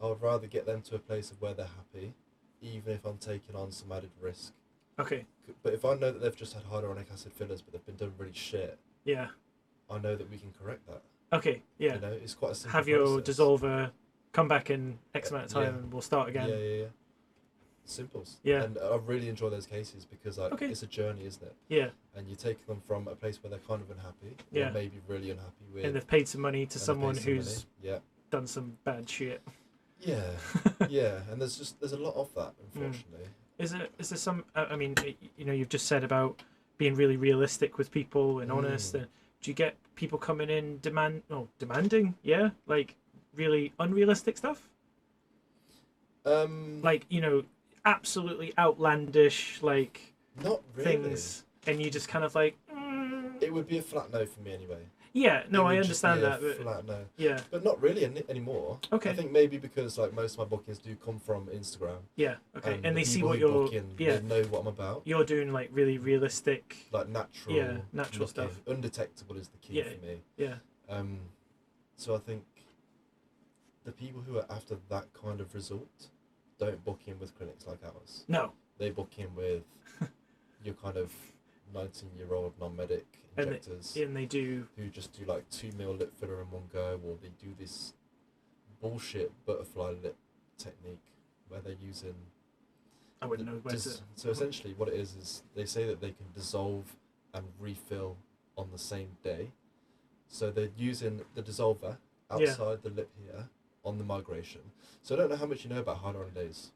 I would rather get them to a place of where they're happy, even if I'm taking on some added risk. Okay. But if I know that they've just had hyaluronic acid fillers, but they've been done really shit, I know that we can correct that. Okay. Yeah. You know, it's quite a simple Have your dissolver come back in X amount of time, and we'll start again. Yeah. Simples. Yeah. And I really enjoy those cases because it's a journey, isn't it? Yeah. And you take them from a place where they're kind of unhappy, or maybe really unhappy with, and they've paid some money to someone who's done some bad shit. Yeah. Yeah. And there's a lot of that, unfortunately. Is there some? I mean, you've just said about being really realistic with people and honest. And do you get people coming in demanding? Yeah, like really unrealistic stuff. Like absolutely outlandish not really things, and you just kind of like. It would be a flat no for me anyway. Yeah, no, I understand that. But flat no. Yeah. But not really anymore. Okay. I think maybe because most of my bookings do come from Instagram. Yeah. Okay. And they see what you're. They know what I'm about. You're doing really realistic. Natural. Yeah, natural stuff. Undetectable is the key for me. Yeah. So I think the people who are after that kind of result don't book in with clinics like ours. No. They book in with your kind of 19-year-old non-medic injectors, and they do who just do 2 mil lip filler in one go, or they do this bullshit butterfly lip technique where they're using I wouldn't know where to... So essentially what it is they say that they can dissolve and refill on the same day. So they're using the dissolver outside the lip here on the migration. So I don't know how much you know about hyaluronidase.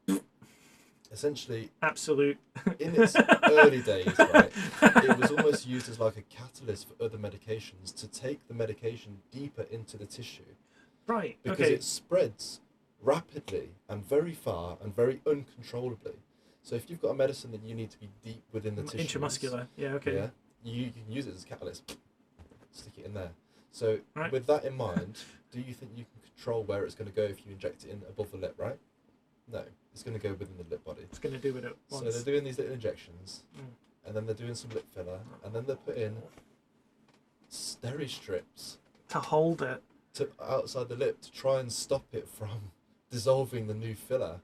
Essentially, absolute. In its early days, right, it was almost used as like a catalyst for other medications to take the medication deeper into the tissue. Right. Because it spreads rapidly and very far and very uncontrollably. So if you've got a medicine that you need to be deep within the tissue, intramuscular, yeah, you can use it as a catalyst. Stick it in there. So with that in mind, do you think you can control where it's going to go if you inject it in above the lip, right? No, it's going to go within the lip body. It's going to do it once. So they're doing these little injections, and then they're doing some lip filler, and then they're putting steri strips to hold it to outside the lip to try and stop it from dissolving the new filler.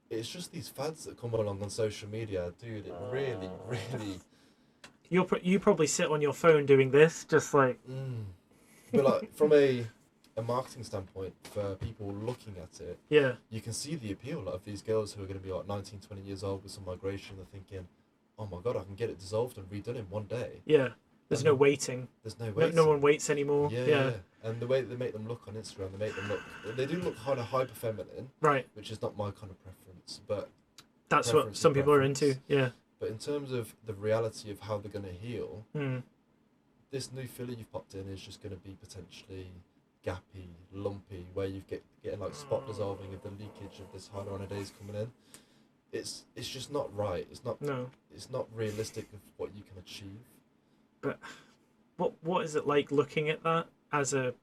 It's just these fads that come along on social media, dude. It really, really. You probably sit on your phone doing this, just like. But like from a marketing standpoint, for people looking at it, you can see the appeal of these girls who are going to be like 19, 20 years old with some migration. They're thinking, oh my god, I can get it dissolved and redone in one day. Yeah, there's no waiting. There's no waiting. No one waits anymore. Yeah. And the way that they make them look on Instagram, they do look kind of hyper feminine, right? Which is not my kind of preference, but that's what some people are into. Yeah. But in terms of the reality of how they're going to heal, this new filler you've popped in is just going to be potentially gappy, lumpy, where you've getting like spot dissolving of the leakage of this hyaluronidase coming in. It's just not right. It's not realistic of what you can achieve. But what is it like looking at that as a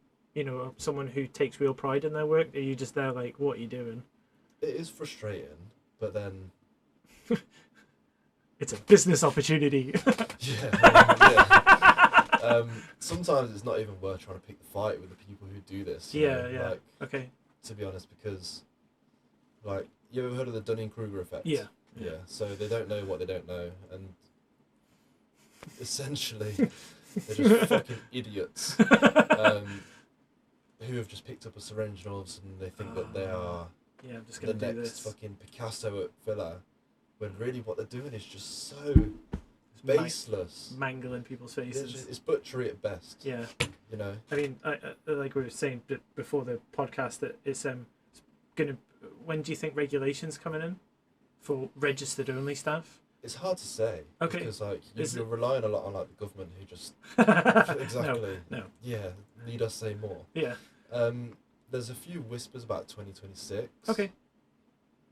someone who takes real pride in their work? Are you just there like, what are you doing? It is frustrating, but then it's a business opportunity. Sometimes it's not even worth trying to pick the fight with the people who do this. Like, okay. To be honest, because like, you ever heard of the Dunning-Kruger effect? Yeah. So they don't know what they don't know, and essentially they're just fucking idiots who have just picked up a syringe and all of a sudden they think that they are I'm just gonna the do next this. fucking Picasso at filler, when really what they're doing is just so baseless. Mangling people's faces. It's butchery at best. Yeah. I mean, I like we were saying before the podcast that it's gonna. When do you think regulations coming in for registered only staff? It's hard to say. Okay. Because like you're relying a lot on like the government who just exactly. No. Yeah. Need us say more. Yeah. There's a few whispers about 2026. Okay.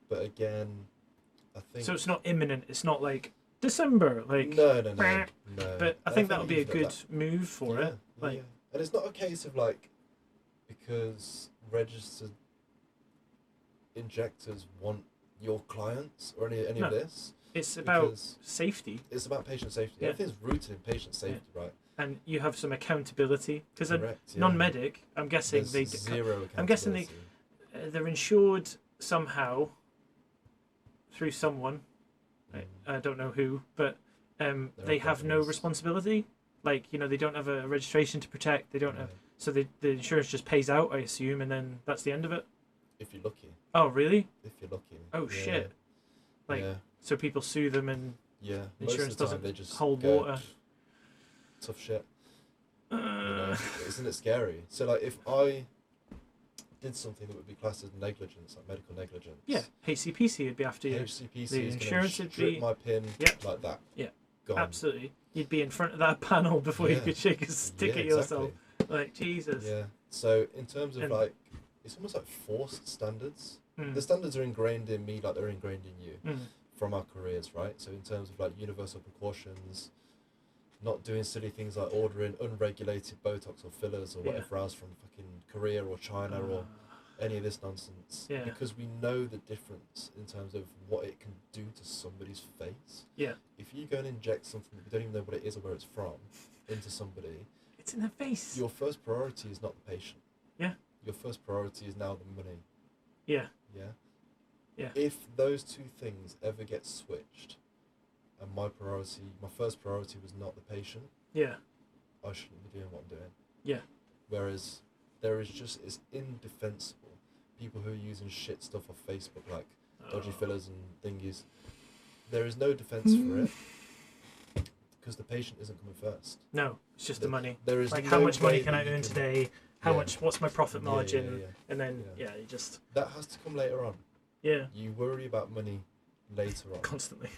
But again, I think. So it's not imminent. It's not like December. Like. No. But I think that would be a good move for it. Like. And it's not a case of like because registered injectors want your clients or any of this. It's about safety. It's about patient safety. Yeah. Everything's rooted in patient safety, right? And you have some accountability because a non-medic, I'm guessing zero accountability. I'm guessing they're insured somehow through someone. I don't know who, but they have no responsibility. Like they don't have a registration to protect. They don't have, so the insurance just pays out, I assume, and then that's the end of it. If you're lucky. Oh really? If you're lucky. Oh shit! Like so, people sue them and insurance doesn't they just hold water. Tough shit. Isn't it scary? So like, if I did something that would be classed as negligence, like medical negligence. Yeah, HCPC would be after you. HCPC the is insurance going would to strip be my pin like that. Yeah, gone. Absolutely. You'd be in front of that panel before you could shake a stick at yourself. Like Jesus. Yeah. So in terms of like, it's almost like forced standards. The standards are ingrained in me, like they're ingrained in you from our careers, right? So in terms of like universal precautions, not doing silly things like ordering unregulated Botox or fillers or whatever else from fucking Korea or China or any of this nonsense. Yeah. Because we know the difference in terms of what it can do to somebody's face. Yeah. If you go and inject something that you don't even know what it is or where it's from into somebody, it's in their face. Your first priority is not the patient. Yeah. Your first priority is now the money. Yeah. Yeah. Yeah. If those two things ever get switched, and my first priority was not the patient. Yeah. I shouldn't be doing what I'm doing. Yeah. Whereas it's indefensible. People who are using shit stuff off Facebook, like dodgy fillers and thingies. There is no defence for it because the patient isn't coming first. No, it's just the money. There is like no how much money way can I that you earn can- today? How much? What's my profit margin? Yeah. And then Yeah. you just That has to come later on. yeah, You worry about money later on. constantly.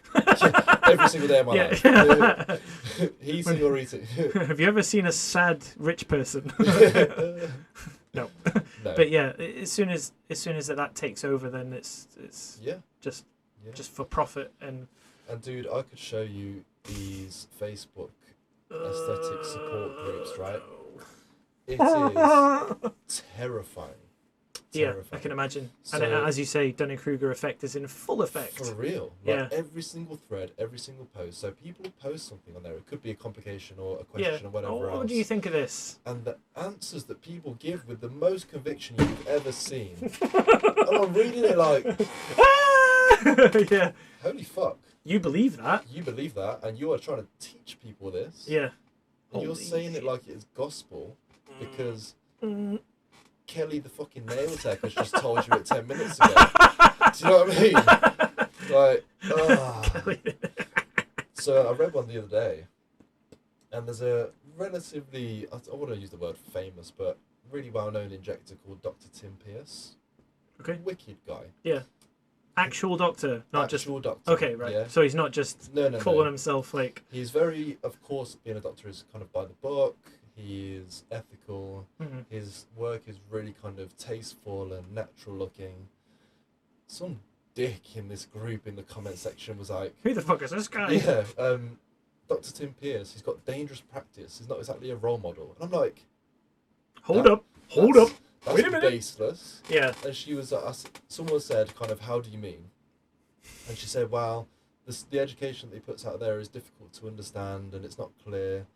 Every single day of my life. He's senorita. Have you ever seen a sad rich person? No. But yeah, as soon as that takes over, then it's just for profit and dude, I could show you these Facebook aesthetic support groups, right? It is terrifying. Yeah, I can imagine. So, and as you say, Dunning-Kruger effect is in full effect. For real. Like every single thread, every single post. So people post something on there. It could be a complication or a question or whatever else. What do you think of this? And the answers that people give with the most conviction you've ever seen. And I'm reading it like... yeah. Holy fuck. You believe that? You believe that, and you are trying to teach people this. Yeah. And you're saying it like it is gospel because... Kelly the fucking nail tech has just told you it 10 minutes ago. Do you know what I mean? Like, So I read one the other day, and there's a relatively, I want to use the word famous, but really well-known injector called Dr. Tim Pierce. Okay. Wicked guy. Yeah. Actual doctor, not just... Actual doctor. Okay, right. Yeah. So he's not just calling himself like... He's very, of course, being a doctor is kind of by the book. He is ethical. Mm-hmm. His work is really kind of tasteful and natural looking. Some dick in this group in the comment section was like, who the fuck is this guy? Yeah, Dr. Tim Pierce, he's got dangerous practice. He's not exactly a role model. And I'm like, hold up. That's Wait a minute. baseless. Yeah. And she was, someone said, kind of, how do you mean? And she said, well, the education that he puts out there is difficult to understand and it's not clear.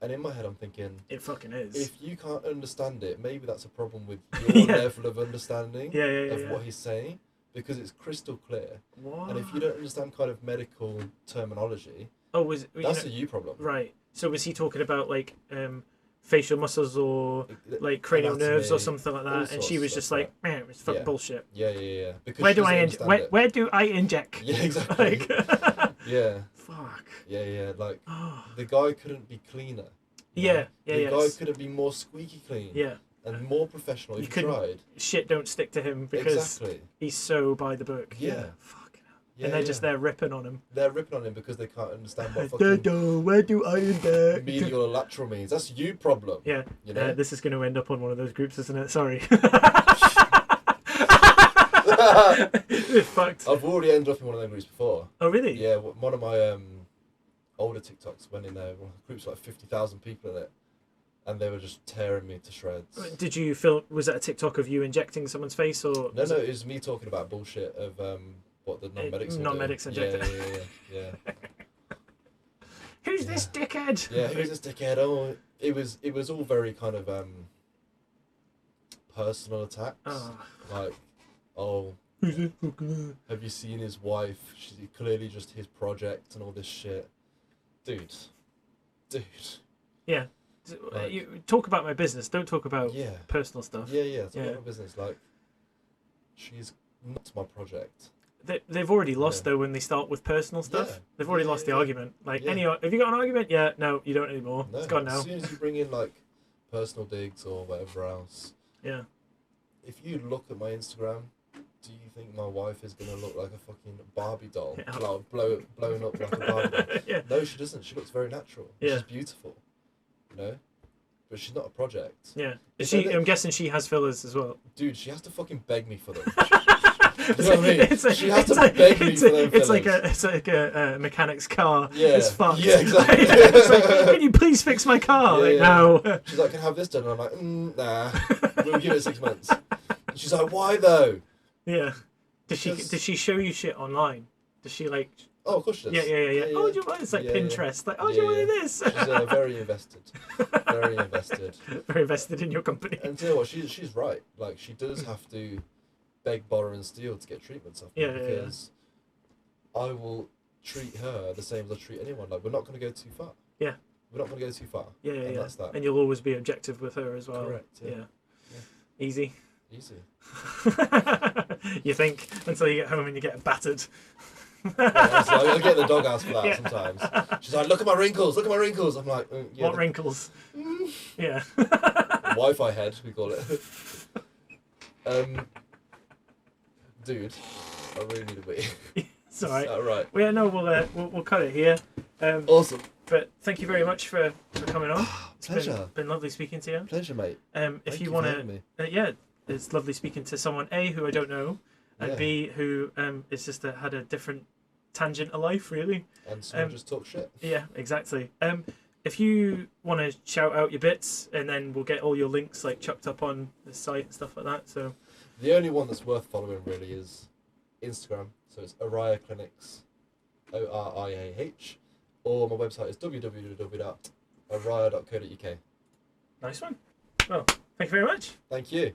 And in my head, I'm thinking... It fucking is. If you can't understand it, maybe that's a problem with your level of understanding of what he's saying, because it's crystal clear. What? And if you don't understand kind of medical terminology, that's a you problem. Right. So was he talking about, like, facial muscles or, like, cranial nerves or something like that? And she was just like, man, it's fucking bullshit. Yeah. Because where do I inject? Yeah, exactly. Yeah. Fuck. Yeah. Like, the guy couldn't be cleaner. The guy couldn't be more squeaky clean. Yeah. And more professional if you tried. Shit don't stick to him because he's so by the book. Yeah. Fucking hell. Yeah, and they're just there ripping on him. They're ripping on him because they can't understand what fucking... Where do I inject? Medial or lateral means. That's you problem. Yeah. You know? This is going to end up on one of those groups, isn't it? Sorry. It's fucked. I've already ended up in one of them groups before. Oh, really? Yeah, one of my older TikToks went in there. Groups like 50,000 people in it, and they were just tearing me to shreds. Did you feel? Was that a TikTok of you injecting someone's face, or? No, it was me talking about bullshit of what the non-medics injected. Yeah. Who's this dickhead? Yeah, who's this dickhead? Oh, it was all very kind of personal attacks. Like, oh, have you seen his wife? She's clearly just his project and all this shit. Dude. Yeah. Like, you talk about my business, don't talk about personal stuff. Yeah, talk about my business. Like, she's not my project. They've already lost though when they start with personal stuff. Yeah. They've already lost the argument. Like, have you got an argument? Yeah, no, you don't anymore. No, it's gone now. As soon as you bring in like personal digs or whatever else. Yeah. If you look at my Instagram, do you think my wife is gonna look like a fucking Barbie doll, like blown up like a Barbie doll? Yeah. No, she doesn't. She looks very natural. Yeah. She's beautiful. You know, but she's not a project. Yeah. I'm guessing she has fillers as well. Dude, she has to fucking beg me for them. You know what I mean? She has to beg me for them. It's like a mechanic's car. Yeah. It's fucked. Yeah, exactly. It's like, can you please fix my car? No. She's like, can I have this done? And I'm like, nah. We'll give it 6 months. And she's like, why though? Yeah. Does she show you shit online? Does she like? Oh, of course she does. Yeah. Oh, do you want? It's like Pinterest. Like, do you want this? She's very invested. Very invested. Very invested in your company. And you know what? She's right. Like, she does have to beg, borrow, and steal to get treatments off me because I will treat her the same as I treat anyone. Like, we're not going to go too far. Yeah. We're not going to go too far. Yeah. That's that. And you'll always be objective with her as well. Correct. Yeah. Easy. You think until you get home and you get battered. I get the doghouse for that sometimes. She's like, look at my wrinkles, look at my wrinkles. I'm like, yeah, what wrinkles? Yeah. Wi-Fi head, we call it. Dude, I really need a wee. It's all right. All right. Well, yeah, no, we'll cut it here. Awesome. But thank you very much for coming on. It's Pleasure. Been lovely speaking to you. Pleasure, mate. If you want to, it's lovely speaking to someone A, who I don't know, and B, who is just had a different tangent of life, really. And someone just talk shit. Yeah, exactly. If you want to shout out your bits, and then we'll get all your links like chucked up on the site and stuff like that. So the only one that's worth following really is Instagram. So it's Oriah Clinics, ORIAH, or my website is www.oriah.co.uk. Nice one. Well, thank you very much. Thank you.